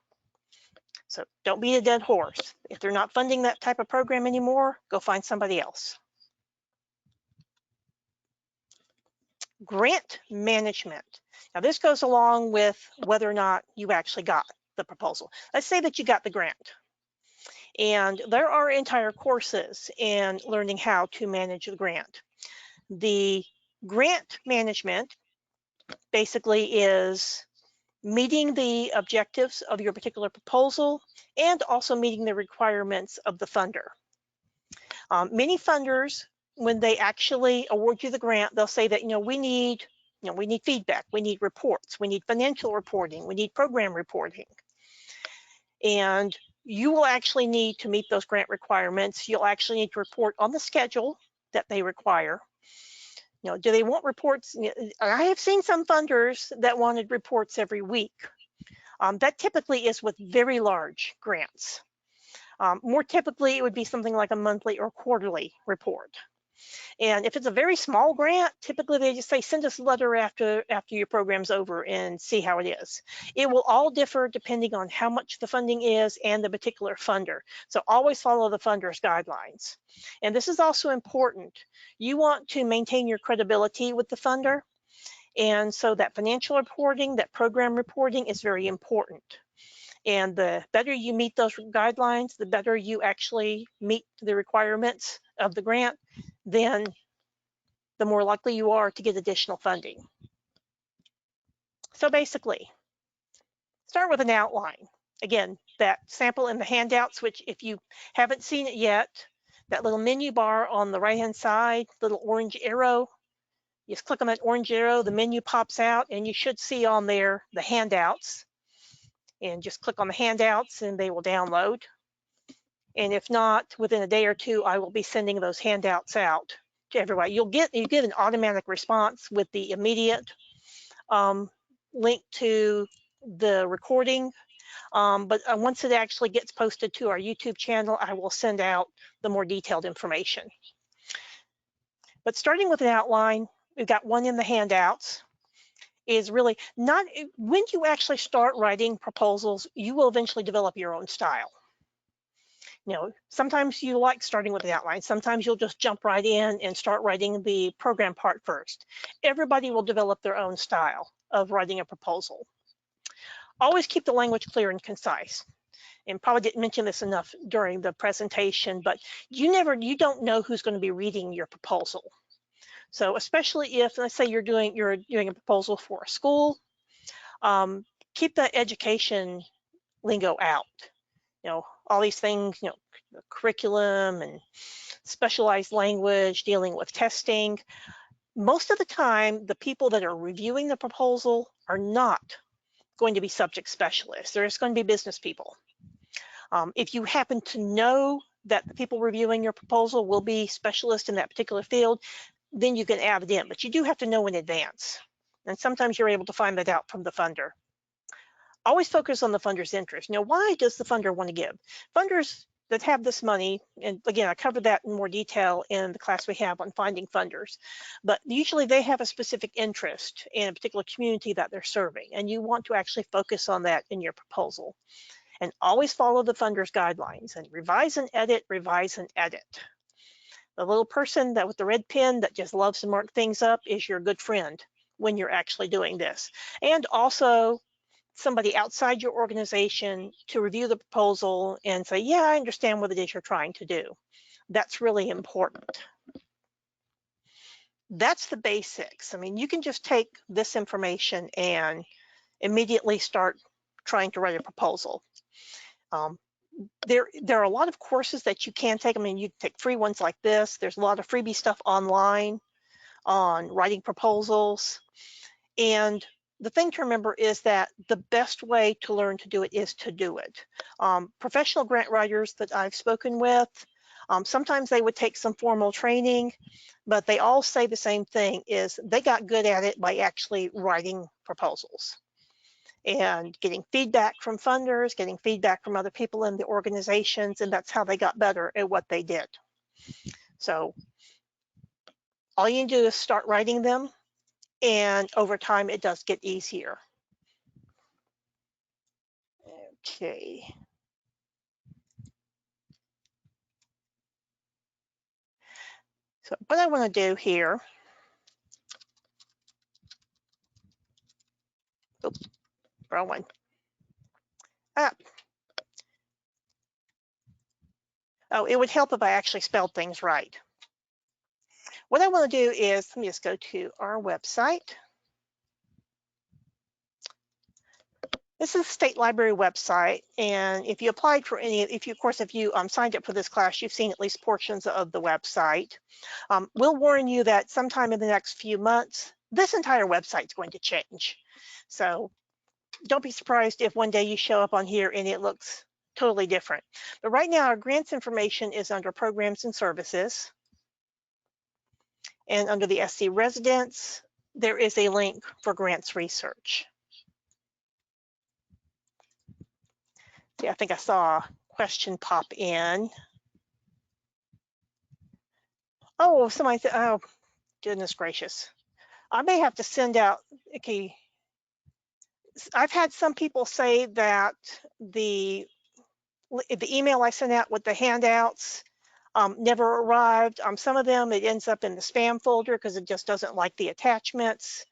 So don't beat a dead horse. If they're not funding that type of program anymore, go find somebody else. Grant management. Now this goes along with whether or not you actually got the proposal. Let's say that you got the grant. And there are entire courses in learning how to manage the grant. The grant management basically is meeting the objectives of your particular proposal, and also meeting the requirements of the funder. Many funders, when they actually award you the grant, they'll say that, we need feedback, we need reports, we need financial reporting, we need program reporting. And you will actually need to meet those grant requirements. You'll actually need to report on the schedule that they require. Do they want reports? I have seen some funders that wanted reports every week. That typically is with very large grants. More typically, it would be something like a monthly or quarterly report. And if it's a very small grant, typically they just say, send us a letter after your program's over and see how it is. It will all differ depending on how much the funding is and the particular funder. So always follow the funder's guidelines. And this is also important. You want to maintain your credibility with the funder. And so that financial reporting, that program reporting is very important. And the better you meet those guidelines, the better you actually meet the requirements of the grant, then the more likely you are to get additional funding. So basically, start with an outline. Again, that sample in the handouts, which if you haven't seen it yet, that little menu bar on the right-hand side, little orange arrow, you just click on that orange arrow, the menu pops out, and you should see on there the handouts. And just click on the handouts and they will download. And if not, within a day or two, I will be sending those handouts out to everybody. You get an automatic response with the immediate link to the recording. But once it actually gets posted to our YouTube channel, I will send out the more detailed information. But starting with an outline, we've got one in the handouts, is really not, when you actually start writing proposals, you will eventually develop your own style. Sometimes you like starting with the outline. Sometimes you'll just jump right in and start writing the program part first. Everybody will develop their own style of writing a proposal. Always keep the language clear and concise. And probably didn't mention this enough during the presentation, but you don't know who's going to be reading your proposal. So especially if, let's say you're doing a proposal for a school, keep the education lingo out. All these things, curriculum and specialized language, dealing with testing. Most of the time, the people that are reviewing the proposal are not going to be subject specialists. They're just going to be business people. If you happen to know that the people reviewing your proposal will be specialists in that particular field, then you can add it in, but you do have to know in advance. And sometimes you're able to find that out from the funder. Always focus on the funder's interest. Why does the funder want to give? Funders that have this money, and again, I covered that in more detail in the class we have on finding funders, but usually they have a specific interest in a particular community that they're serving, and you want to actually focus on that in your proposal. And always follow the funder's guidelines and revise and edit, revise and edit. The little person that with the red pen that just loves to mark things up is your good friend when you're actually doing this. And also somebody outside your organization to review the proposal and say, yeah, I understand what it is you're trying to do. That's really important. That's the basics. I mean, you can just take this information and immediately start trying to write a proposal. There are a lot of courses that you can take. I mean, you can take free ones like this. There's a lot of freebie stuff online on writing proposals. And the thing to remember is that the best way to learn to do it is to do it. Professional grant writers that I've spoken with, sometimes they would take some formal training, but they all say the same thing, is they got good at it by actually writing proposals and getting feedback from funders, getting feedback from other people in the organizations, and that's how they got better at what they did. So all you do is start writing them, and over time it does get easier. Okay. So what I want to do here, oops, wrong one. Oh, it would help if I actually spelled things right. What I want to do is, let me just go to our website. This is the State Library website, and if you applied for any, if you signed up for this class, you've seen at least portions of the website. We'll warn you that sometime in the next few months, this entire website is going to change. So don't be surprised if one day you show up on here and it looks totally different. But right now, our grants information is under Programs and Services. And under the SC Residents, there is a link for Grants Research. See, I think I saw a question pop in. Oh, somebody said, oh, goodness gracious. I may have to send out, okay. I've had some people say that the email I sent out with the handouts never arrived. Some of them, it ends up in the spam folder because it just doesn't like the attachments.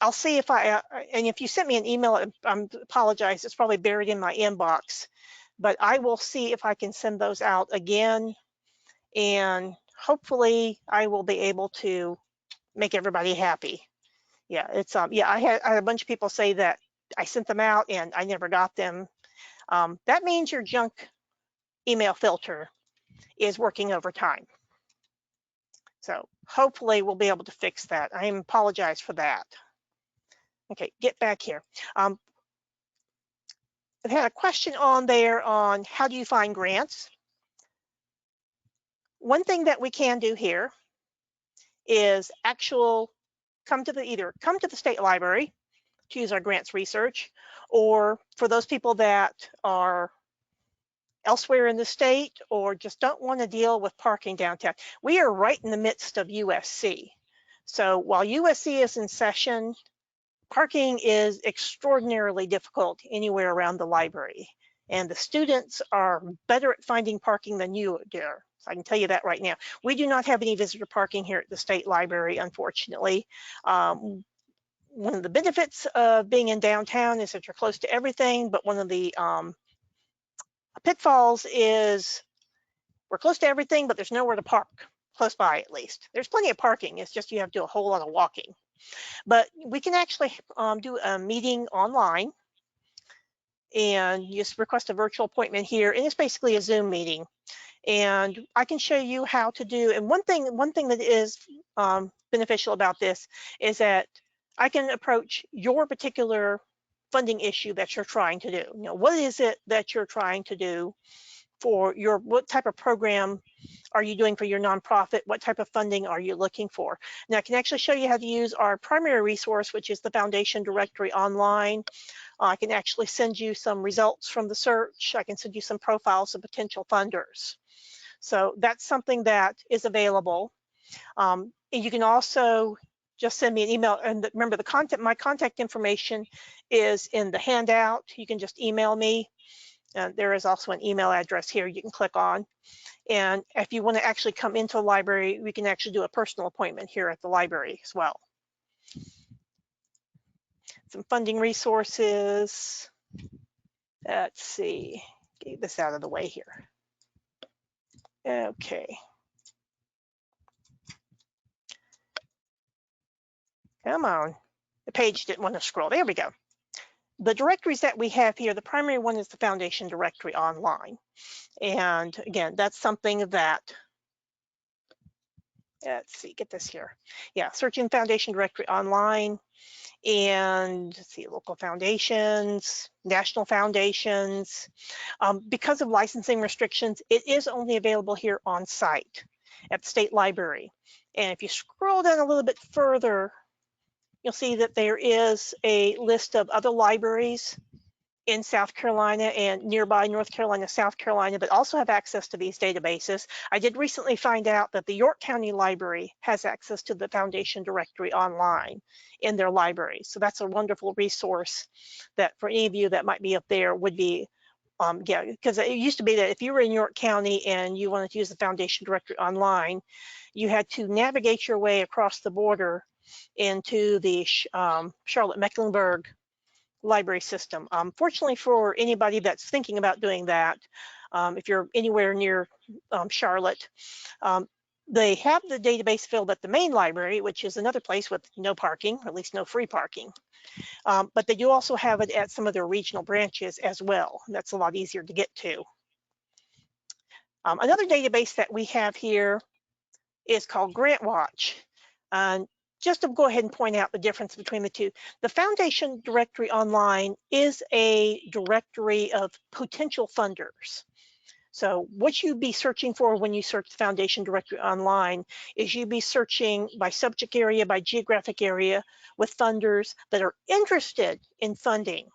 I'll see if and if you sent me an email, I apologize, it's probably buried in my inbox, but I will see if I can send those out again, and hopefully I will be able to make everybody happy. Yeah, it's yeah, I had a bunch of people say that I sent them out and I never got them. That means your junk email filter is working overtime. So hopefully we'll be able to fix that. I apologize for that. Okay, get back here. I've had a question on there on how do you find grants. One thing that we can do here is either come to the state library to use our grants research, or for those people that are elsewhere in the state or just don't want to deal with parking downtown. We are right in the midst of USC. So while USC is in session, parking is extraordinarily difficult anywhere around the library. And the students are better at finding parking than you do. So I can tell you that right now. We do not have any visitor parking here at the state library, unfortunately. One of the benefits of being in downtown is that you're close to everything, but one of the pitfalls is we're close to everything, but there's nowhere to park, close by at least. There's plenty of parking, it's just you have to do a whole lot of walking. But we can actually do a meeting online, and you just request a virtual appointment here, and it's basically a Zoom meeting. And I can show you how to do, and one thing that is beneficial about this is that I can approach your particular funding issue that you're trying to do. You know, what is it that you're trying to do for what type of program are you doing for your nonprofit? What type of funding are you looking for? Now I can actually show you how to use our primary resource, which is the Foundation Directory online. I can actually send you some results from the search. I can send you some profiles of potential funders. So that's something that is available. And you can also just send me an email. And remember, my contact information is in the handout. You can just email me. There is also an email address here you can click on. And if you want to actually come into the library, we can actually do a personal appointment here at the library as well. Some funding resources. Let's see, get this out of the way here. Okay. Come on, the page didn't want to scroll. There we go. The directories that we have here, the primary one is the Foundation Directory online. And again, that's something that, let's see, get this here. Yeah, searching Foundation Directory online, and let's see, local foundations, national foundations. Because of licensing restrictions, it is only available here on site at the State Library. And if you scroll down a little bit further, you'll see that there is a list of other libraries in South Carolina and nearby North Carolina, South Carolina, that also have access to these databases. I did recently find out that the York County Library has access to the Foundation Directory online in their library. So that's a wonderful resource that for any of you that might be up there would be, yeah, because it used to be that if you were in York County and you wanted to use the Foundation Directory online, you had to navigate your way across the border into the Charlotte-Mecklenburg library system. Fortunately for anybody that's thinking about doing that, if you're anywhere near Charlotte, They have the database filled at the main library, which is another place with no parking, or at least no free parking. But they do also have it at some of their regional branches as well. That's a lot easier to get to. Another database that we have here is called GrantWatch. Just to go ahead and point out the difference between the two, the Foundation Directory Online is a directory of potential funders. So what you'd be searching for when you search the Foundation Directory Online is you'd be searching by subject area, by geographic area, with funders that are interested in funding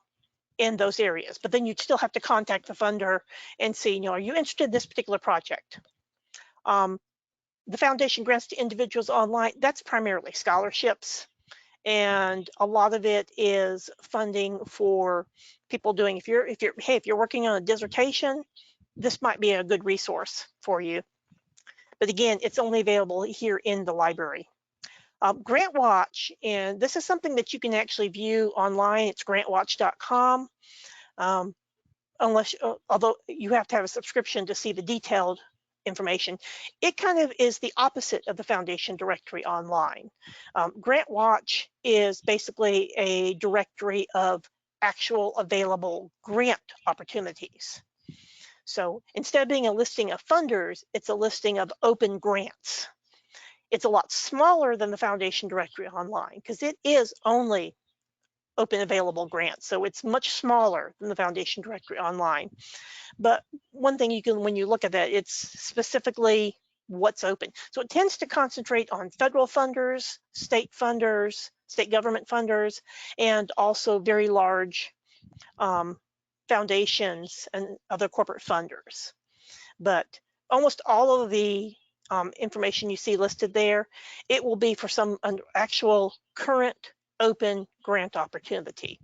in those areas. But then you'd still have to contact the funder and see, are you interested in this particular project? The foundation grants to individuals online, that's primarily scholarships. And a lot of it is funding for people doing, if you're working on a dissertation, this might be a good resource for you. But again, it's only available here in the library. GrantWatch, and this is something that you can actually view online. It's grantwatch.com. Although you have to have a subscription to see the detailed information. It kind of is the opposite of the Foundation Directory Online. GrantWatch is basically a directory of actual available grant opportunities. So instead of being a listing of funders, it's a listing of open grants. It's a lot smaller than the Foundation Directory Online because it is only open available grants. So it's much smaller than the Foundation Directory Online. But one thing you can, when you look at that, it's specifically what's open. So it tends to concentrate on federal funders, state government funders, and also very large foundations and other corporate funders. But almost all of the information you see listed there, it will be for some actual current open grant opportunity.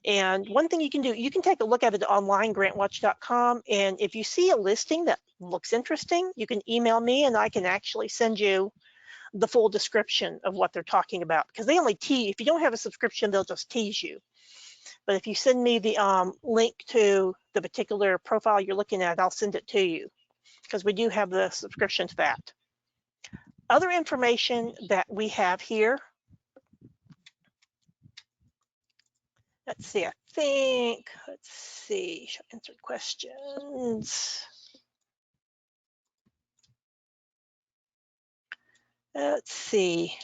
And one thing you can do, you can take a look at it online, grantwatch.com, and if you see a listing that looks interesting, you can email me and I can actually send you the full description of what they're talking about, because they only tease, if you don't have a subscription, they'll just tease you. But if you send me the link to the particular profile you're looking at, I'll send it to you, because we do have the subscription to that. Other information that we have here, let's see, let's see, should I answer questions? Let's see.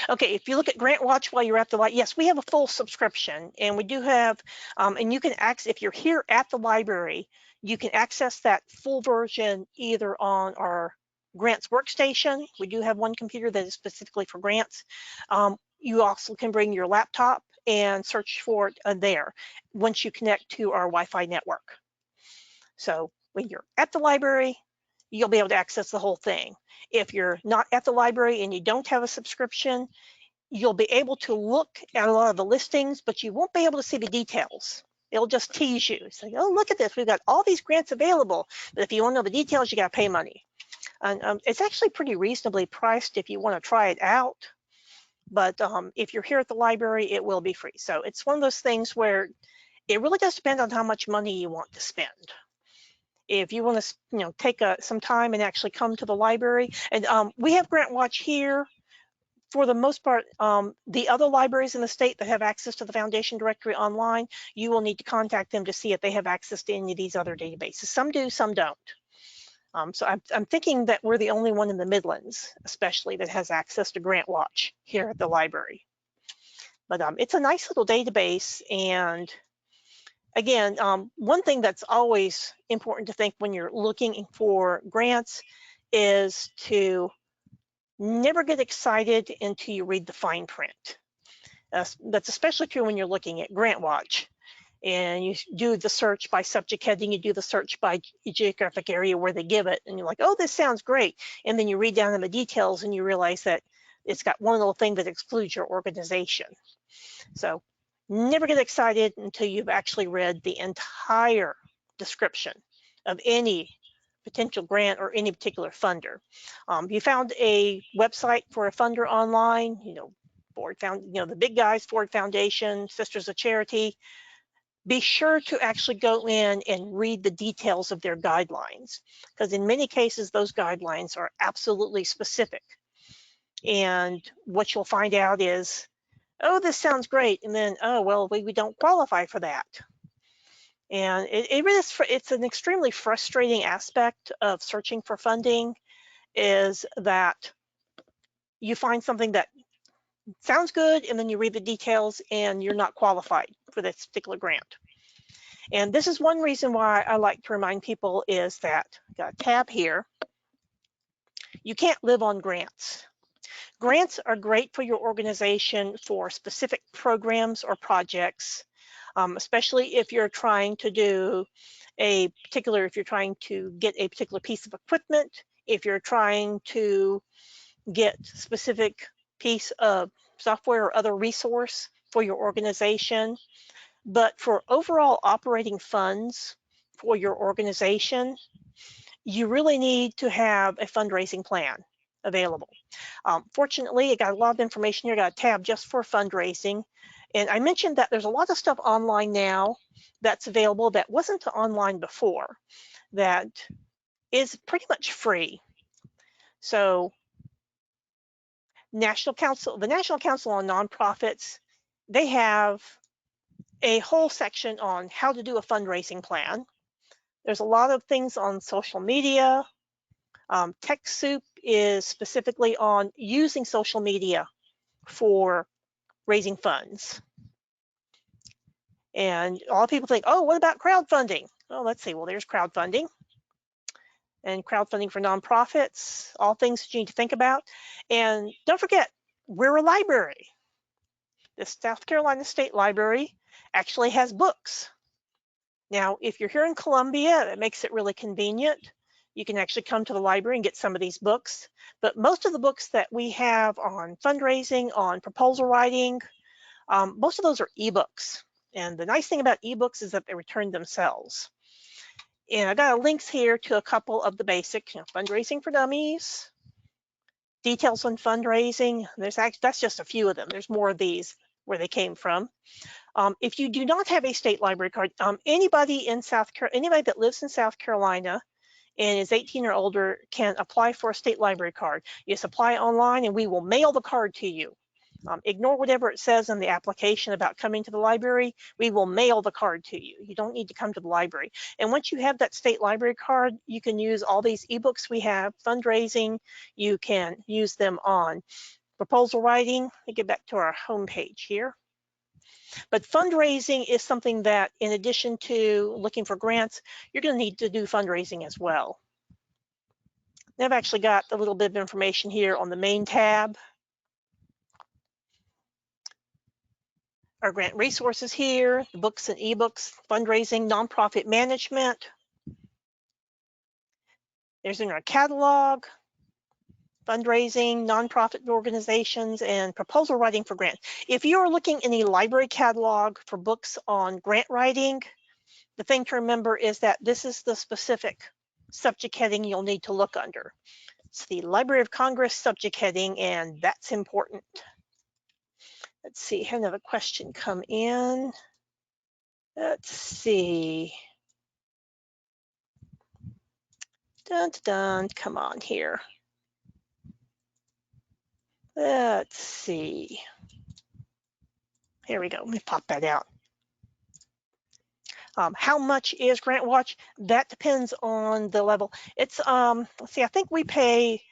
Okay, if you look at GrantWatch while you're at the library, yes, we have a full subscription, and we do have, and you can access, if you're here at the library, you can access that full version either on our grants workstation. We do have one computer that is specifically for grants. You also can bring your laptop and search for it there once you connect to our Wi-Fi network. So when you're at the library, you'll be able to access the whole thing. If you're not at the library and you don't have a subscription, you'll be able to look at a lot of the listings, but you won't be able to see the details. It'll just tease you. It's like, oh, look at this. We've got all these grants available, but if you want to know the details, you got to pay money. And it's actually pretty reasonably priced if you want to try it out. But if you're here at the library, it will be free. So it's one of those things where it really does depend on how much money you want to spend. If you want to, take some time and actually come to the library, and we have GrantWatch here. For the most part, the other libraries in the state that have access to the Foundation Directory Online, you will need to contact them to see if they have access to any of these other databases. Some do, some don't. So I'm thinking that we're the only one in the Midlands, especially, that has access to GrantWatch here at the library. But it's a nice little database, and again, one thing that's always important to think when you're looking for grants is to never get excited until you read the fine print. That's especially true when you're looking at GrantWatch. And you do the search by subject heading, you do the search by geographic area where they give it, and you're like, oh, this sounds great. And then you read down in the details and you realize that it's got one little thing that excludes your organization. So never get excited until you've actually read the entire description of any potential grant or any particular funder. You found a website for a funder online, Ford the big guys, Ford Foundation, Sisters of Charity. be sure to actually go in and read the details of their guidelines, because in many cases, those guidelines are absolutely specific. And what you'll find out is, oh, this sounds great. And then, oh, well, we don't qualify for that. And it really is, it's an extremely frustrating aspect of searching for funding, is that you find something that sounds good and then you read the details and you're not qualified for this particular grant. And this is one reason why I like to remind people is that, got a tab here, you can't live on grants. Grants are great for your organization for specific programs or projects, especially if you're trying to do if you're trying to get a particular piece of equipment, if you're trying to get specific piece of software or other resource for your organization. But for overall operating funds for your organization, you really need to have a fundraising plan available. Fortunately, I got a lot of information here. I got a tab just for fundraising. And I mentioned that there's a lot of stuff online now that's available that wasn't online before, that is pretty much free. So the National Council on Nonprofits, they have a whole section on how to do a fundraising plan. There's a lot of things on social media. TechSoup is specifically on using social media for raising funds. And a lot of people think, oh, what about crowdfunding? Oh, let's see, well, there's crowdfunding. And crowdfunding for nonprofits, all things that you need to think about. And don't forget, we're a library. The South Carolina State Library actually has books. Now, if you're here in Columbia, it makes it really convenient. You can actually come to the library and get some of these books. But most of the books that we have on fundraising, on proposal writing, most of those are ebooks. And the nice thing about ebooks is that they return themselves. And I got links here to a couple of the basic, fundraising for dummies, details on fundraising. That's just a few of them. There's more of these where they came from. If you do not have a state library card, anybody that lives in South Carolina and is 18 or older can apply for a state library card. You just apply online and we will mail the card to you. Ignore whatever it says in the application about coming to the library. We will mail the card to you. You don't need to come to the library. And once you have that state library card, you can use all these ebooks we have, fundraising. You can use them on proposal writing. Let me get back to our home page here. But fundraising is something that, in addition to looking for grants, you're going to need to do fundraising as well. I've actually got a little bit of information here on the main tab. Our grant resources here, the books and ebooks, fundraising, nonprofit management. There's in our catalog, fundraising, nonprofit organizations, and proposal writing for grants. If you are looking in a library catalog for books on grant writing, the thing to remember is that this is the specific subject heading you'll need to look under. It's the Library of Congress subject heading, and that's important. Let's see, I have another question come in. Let's see. Dun, dun, dun, come on here. Let's see. Here we go, let me pop that out. How much is GrantWatch? That depends on the level. It's, let's see, I think we pay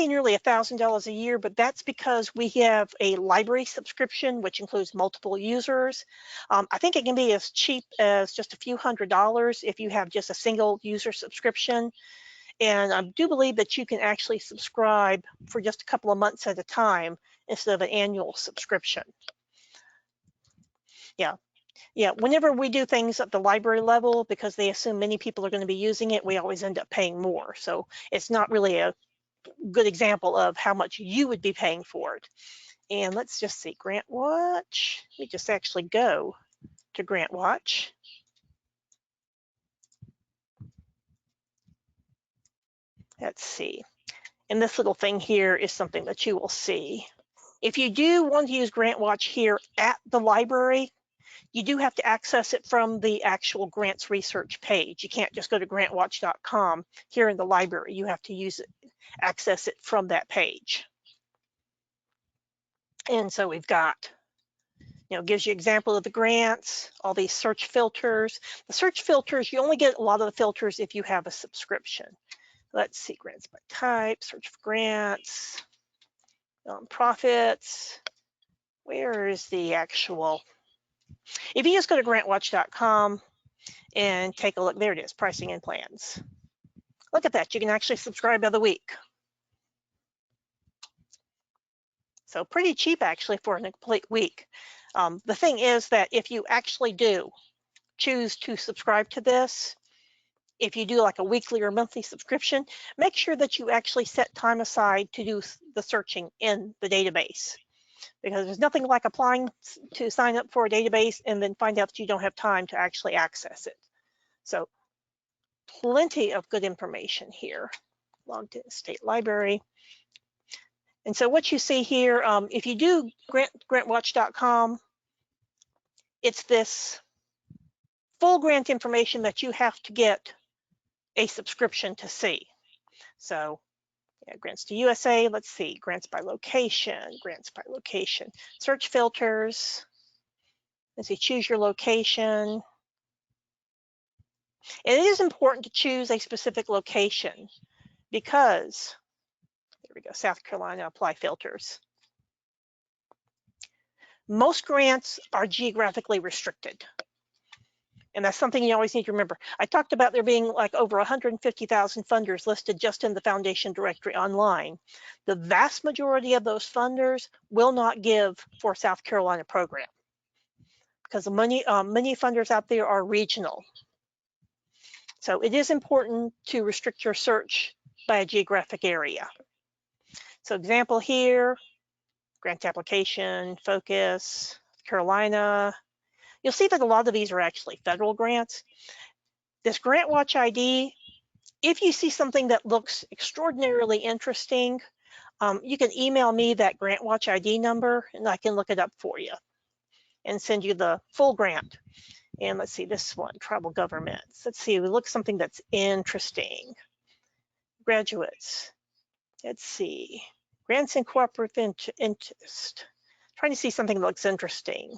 nearly $1,000 a year, but that's because we have a library subscription, which includes multiple users. I think it can be as cheap as just a few $100s if you have just a single user subscription. And I do believe that you can actually subscribe for just a couple of months at a time instead of an annual subscription. Yeah, whenever we do things at the library level, because they assume many people are going to be using it, we always end up paying more. So it's not really a good example of how much you would be paying for it. And let's just see, GrantWatch. We just actually go to GrantWatch. Let's see. And this little thing here is something that you will see. If you do want to use GrantWatch here at the library, you do have to access it from the actual grants research page. You can't just go to grantwatch.com here in the library. You have to use it, access it from that page. And so we've got, gives you example of the grants, all these search filters. The search filters, you only get a lot of the filters if you have a subscription. Let's see, grants by type, search for grants, nonprofits. Where is the actual? If you just go to grantwatch.com and take a look, there it is, pricing and plans. Look at that, you can actually subscribe by the week. So pretty cheap actually for a complete week. The thing is that if you actually do choose to subscribe to this, if you do like a weekly or monthly subscription, make sure that you actually set time aside to do the searching in the database. Because there's nothing like applying to sign up for a database and then find out that you don't have time to actually access it. So plenty of good information here. Logged in State Library. And so what you see here, if you do grantwatch.com, it's this full grant information that you have to get a subscription to see. So yeah, grants to USA, let's see, grants by location, search filters. Let's see, choose your location. And it is important to choose a specific location because, there we go, South Carolina, apply filters. Most grants are geographically restricted. And that's something you always need to remember. I talked about there being like over 150,000 funders listed just in the foundation directory online. The vast majority of those funders will not give for South Carolina program because many funders out there are regional. So it is important to restrict your search by a geographic area. So example here, grant application, focus, Carolina. You'll see that a lot of these are actually federal grants. This GrantWatch ID, if you see something that looks extraordinarily interesting, you can email me that GrantWatch ID number and I can look it up for you and send you the full grant. And let's see, this one, tribal governments. Let's see, we look something that's interesting. Graduates, let's see, grants and cooperative interest. Trying to see something that looks interesting.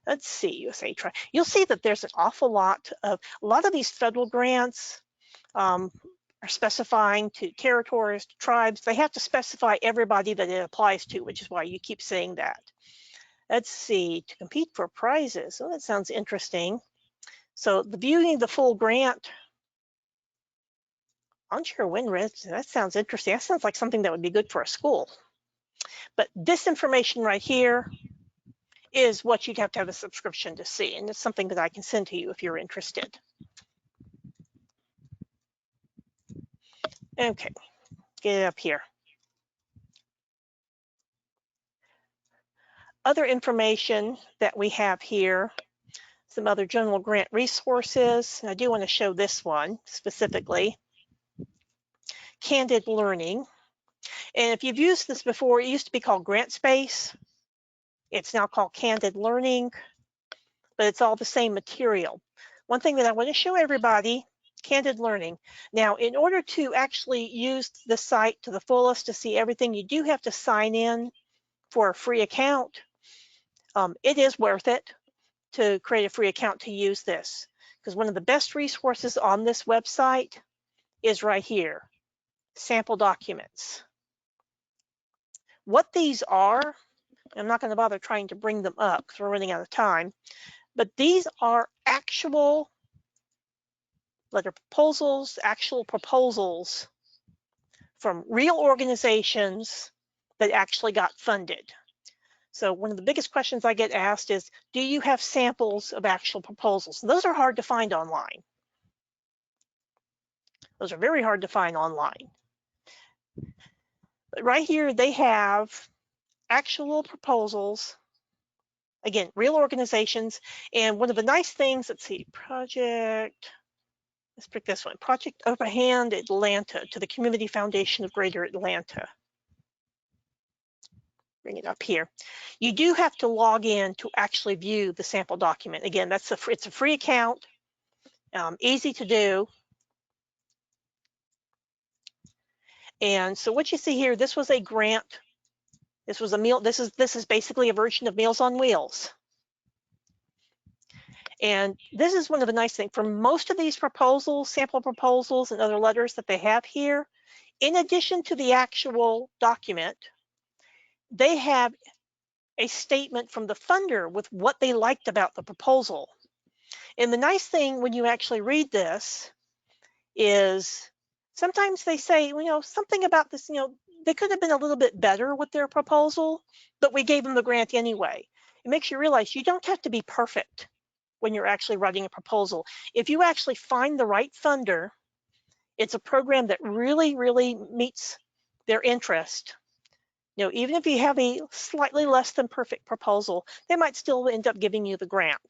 Let's see, USA Tri. You'll see that there's an awful lot of these federal grants are specifying to territories, to tribes. They have to specify everybody that it applies to, which is why you keep saying that. Let's see, to compete for prizes. Oh, that sounds interesting. So the viewing the full grant, unsure win risk, that sounds interesting. That sounds like something that would be good for a school. But this information right here is what you'd have to have a subscription to see. And it's something that I can send to you if you're interested. Okay, get it up here. Other information that we have here, some other general grant resources. And I do want to show this one specifically. Candid Learning. And if you've used this before, it used to be called GrantSpace. It's now called Candid Learning, but it's all the same material. One thing that I want to show everybody, Candid Learning. Now, in order to actually use the site to the fullest to see everything, you do have to sign in for a free account. It is worth it to create a free account to use this, because one of the best resources on this website is right here, sample documents. What these are, I'm not going to bother trying to bring them up because we're running out of time, but these are actual letter proposals, actual proposals from real organizations that actually got funded. So one of the biggest questions I get asked is, do you have samples of actual proposals? And those are hard to find online. Those are very hard to find online. But right here, they have actual proposals, again, real organizations. And one of the nice things, let's see, let's pick this one, Project Open Hand Atlanta to the Community Foundation of Greater Atlanta. bring it up here. You do have to log in to actually view the sample document. Again, it's a free account, easy to do. And so what you see here, this was a grant. This was a meal. This is basically a version of Meals on Wheels. And this is one of the nice things for most of these proposals, sample proposals, and other letters that they have here. In addition to the actual document, they have a statement from the funder with what they liked about the proposal. And the nice thing when you actually read this is sometimes they say, you know, something about this, you know, they could have been a little bit better with their proposal, but we gave them the grant anyway. It makes you realize you don't have to be perfect when you're actually writing a proposal. If you actually find the right funder, it's a program that really, really meets their interest. You know, even if you have a slightly less than perfect proposal, they might still end up giving you the grant.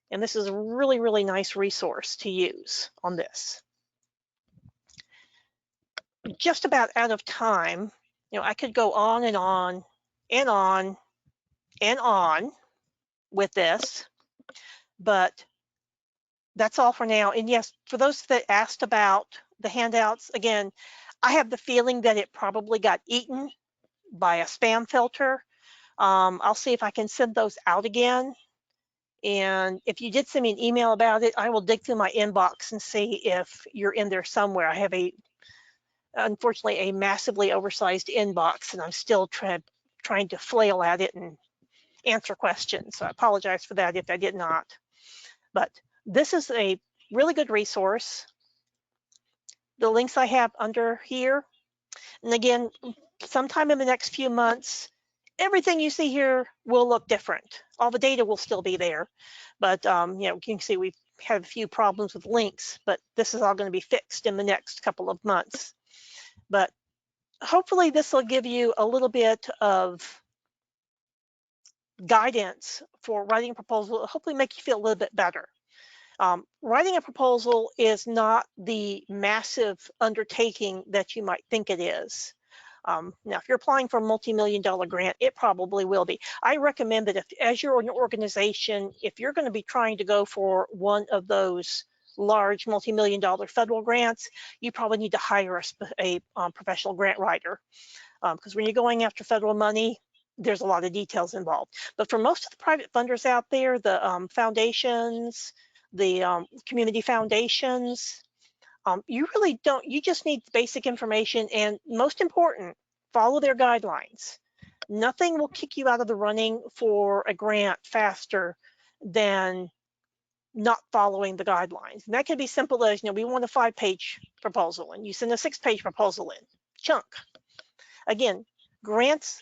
And this is a really, really nice resource to use on this. Just about out of time. You know, I could go on and on and on and on with this, but that's all for now. And yes, for those that asked about the handouts, again, I have the feeling that it probably got eaten by a spam filter. I'll see if I can send those out again. And if you did send me an email about it, I will dig through my inbox and see if you're in there somewhere. I have unfortunately, a massively oversized inbox, and I'm still trying to flail at it and answer questions. So I apologize for that if I did not. But this is a really good resource. The links I have under here. And again, sometime in the next few months, everything you see here will look different. All the data will still be there. But you know, you can see we've had a few problems with links, but this is all going to be fixed in the next couple of months. But hopefully this will give you a little bit of guidance for writing a proposal, hopefully make you feel a little bit better. Writing a proposal is not the massive undertaking that you might think it is. Now, if you're applying for a multi-million-dollar grant, it probably will be. I recommend that as you're an organization, if you're going to be trying to go for one of those large multi-million-dollar federal grants, you probably need to hire a professional grant writer. Because when you're going after federal money, there's a lot of details involved. But for most of the private funders out there, the foundations, the community foundations, you really don't, you just need basic information, and most important, follow their guidelines. Nothing will kick you out of the running for a grant faster than not following the guidelines. And that can be simple as, you know, we want a 5-page proposal and you send a 6-page proposal in, chunk. Again, grants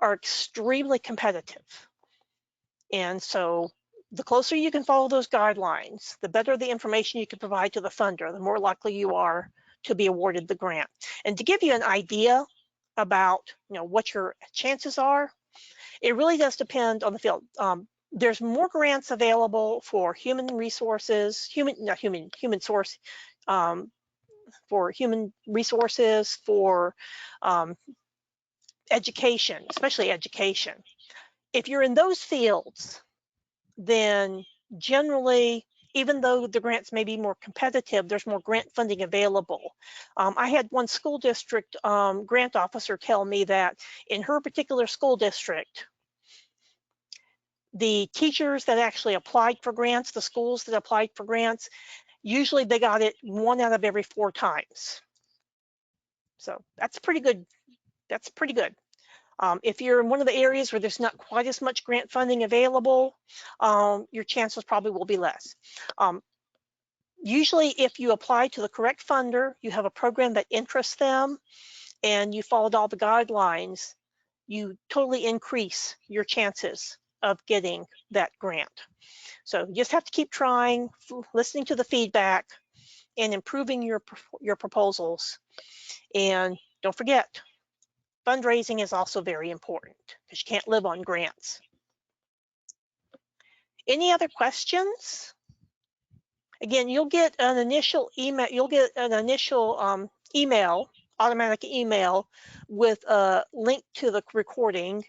are extremely competitive. And so the closer you can follow those guidelines, the better the information you can provide to the funder, the more likely you are to be awarded the grant. And to give you an idea about, you know, what your chances are, it really does depend on the field. There's more grants available for human resources, for human resources, for education, especially education. If you're in those fields, then generally, even though the grants may be more competitive, there's more grant funding available. I had one school district grant officer tell me that in her particular school district, the teachers that actually applied for grants, the schools that applied for grants, usually they got it 1 out of every 4 times. So that's pretty good. That's pretty good. If you're in one of the areas where there's not quite as much grant funding available, your chances probably will be less. Usually, if you apply to the correct funder, you have a program that interests them, and you followed all the guidelines, you totally increase your chances of getting that grant. So you just have to keep trying, listening to the feedback, and improving your proposals. And don't forget, fundraising is also very important because you can't live on grants. Any other questions? Again, you'll get an initial email. You'll get an initial email automatic email with a link to the recording.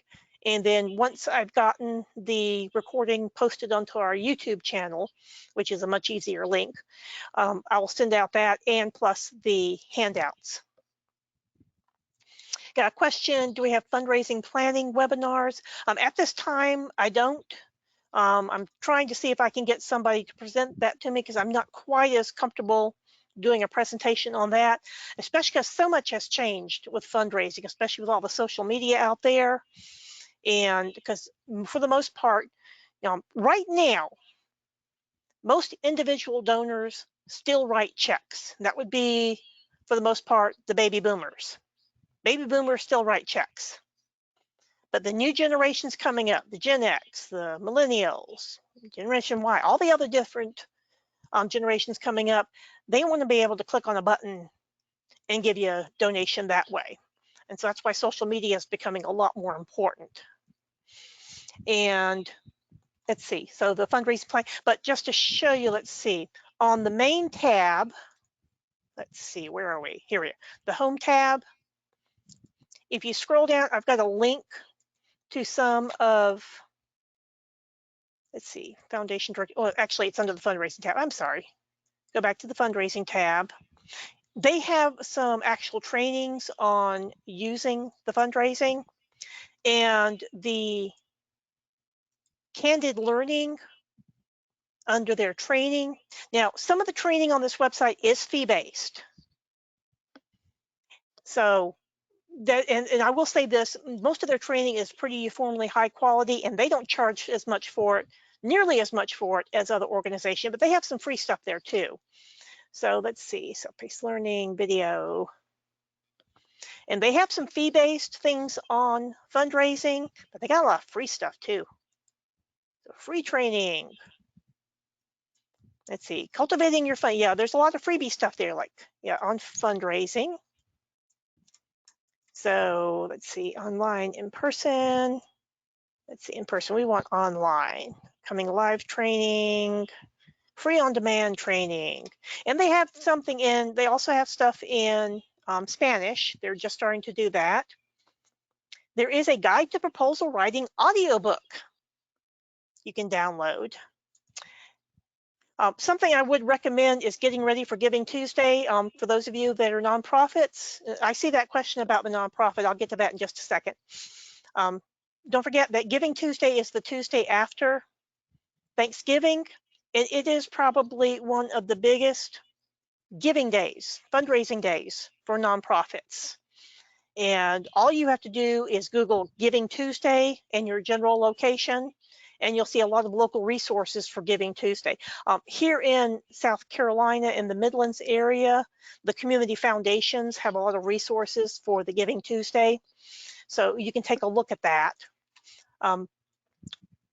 And then once I've gotten the recording posted onto our YouTube channel, which is a much easier link, I will send out that and plus the handouts. Got a question, do we have fundraising planning webinars? At this time, I don't. I'm trying to see if I can get somebody to present that to me because I'm not quite as comfortable doing a presentation on that, especially because so much has changed with fundraising, especially with all the social media out there. And because for the most part, right now, most individual donors still write checks. That would be, for the most part, the baby boomers. Baby boomers still write checks. But the new generations coming up, the Gen X, the millennials, Generation Y, all the other different generations coming up, they want to be able to click on a button and give you a donation that way. And so that's why social media is becoming a lot more important. And let's see, so the fundraising plan, but just to show you, let's see, on the main tab, let's see, where are we? Here we are, the home tab. If you scroll down, I've got a link to some of, let's see, foundation director, well, actually it's under the fundraising tab, I'm sorry. Go back to the fundraising tab. They have some actual trainings on using the fundraising and the Candid Learning under their training. Now, some of the training on this website is fee-based. So that, and I will say this, most of their training is pretty uniformly high quality and they don't charge as much for it, nearly as much for it as other organizations, but they have some free stuff there too. So let's see, self-paced learning, video. And they have some fee-based things on fundraising, but they got a lot of free stuff too. So free training. Let's see, cultivating your fund. Yeah, there's a lot of freebie stuff there, like, yeah, on fundraising. So let's see, online, in person. Let's see, in person, we want online. Coming live training, free on-demand training. And they have something in, they also have stuff in Spanish. They're just starting to do that. There is a guide to proposal writing audiobook you can download. Something I would recommend is getting ready for Giving Tuesday. For those of you that are nonprofits, I see that question about the nonprofit. I'll get to that in just a second. Don't forget that Giving Tuesday is the Tuesday after Thanksgiving. It is probably one of the biggest giving days, fundraising days for nonprofits. And all you have to do is Google Giving Tuesday in your general location, and you'll see a lot of local resources for Giving Tuesday. Here in South Carolina, in the Midlands area, the community foundations have a lot of resources for the Giving Tuesday. So you can take a look at that.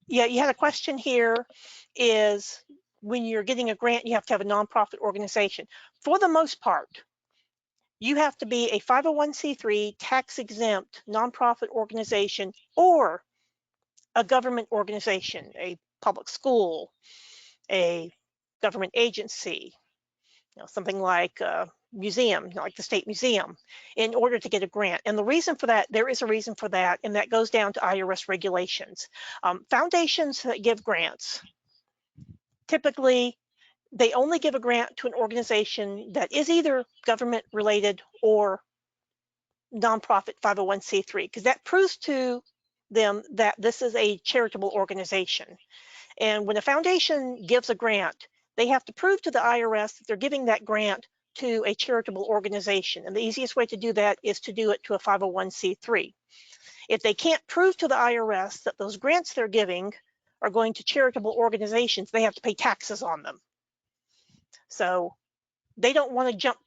Yeah, you had a question here, is when you're getting a grant, you have to have a nonprofit organization. For the most part, you have to be a 501c3 tax-exempt nonprofit organization or a government organization, a public school, a government agency, something like a museum, like the State Museum, in order to get a grant. And the reason for that, there is a reason for that, and that goes down to IRS regulations. Foundations that give grants, typically, they only give a grant to an organization that is either government related or nonprofit 501c3, because that proves to them that this is a charitable organization. And when a foundation gives a grant, they have to prove to the IRS that they're giving that grant to a charitable organization. And the easiest way to do that is to do it to a 501c3. If they can't prove to the IRS that those grants they're giving are going to charitable organizations, they have to pay taxes on them. So they don't want to jump,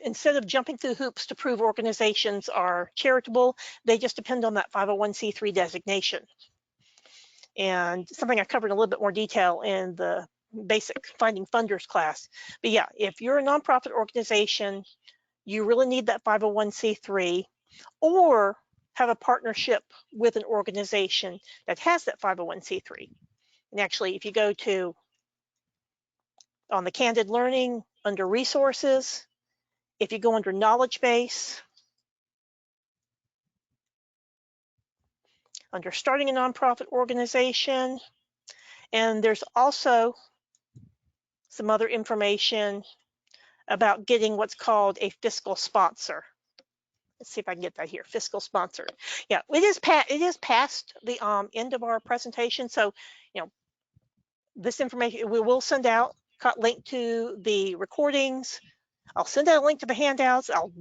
instead of jumping through hoops to prove organizations are charitable, they just depend on that 501c3 designation. And something I covered in a little bit more detail in the basic Finding Funders class. But yeah, if you're a nonprofit organization, you really need that 501c3 or have a partnership with an organization that has that 501c3. And actually, if you go to on the Candid Learning under resources, if you go under knowledge base, under starting a nonprofit organization. And there's also some other information about getting what's called a fiscal sponsor. Let's see if I can get that here, fiscal sponsor. Yeah, it is past the end of our presentation. So, this information, we will send out a link to the recordings. I'll send out a link to the handouts. I'll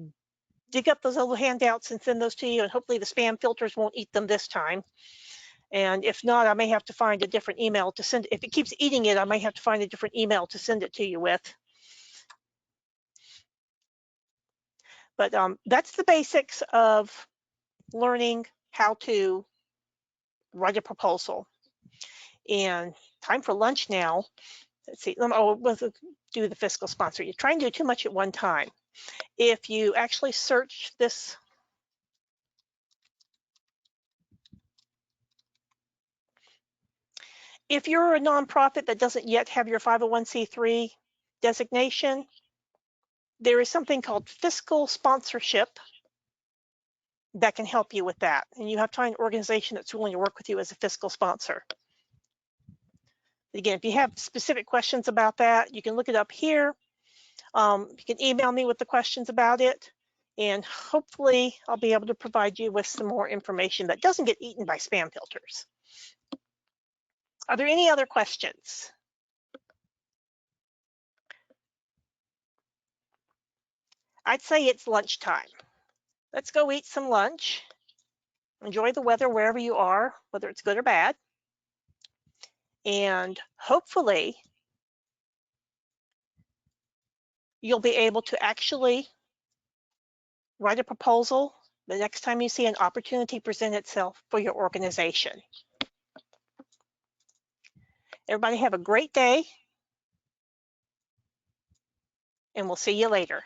dig up those little handouts and send those to you, and hopefully the spam filters won't eat them this time. And if not, I may have to find a different email to send. If it keeps eating it, I may have to find a different email to send it to you with. But that's the basics of learning how to write a proposal. And time for lunch now. Let's see. We'll do the fiscal sponsor. You're trying to do too much at one time. If you actually search this, if you're a nonprofit that doesn't yet have your 501c3 designation, there is something called fiscal sponsorship that can help you with that. And you have to find an organization that's willing to work with you as a fiscal sponsor. Again, if you have specific questions about that, you can look it up here. You can email me with the questions about it, and hopefully I'll be able to provide you with some more information that doesn't get eaten by spam filters. Are there any other questions? I'd say it's lunchtime. Let's go eat some lunch. Enjoy the weather wherever you are, whether it's good or bad. And hopefully you'll be able to actually write a proposal the next time you see an opportunity present itself for your organization. Everybody have a great day, and we'll see you later.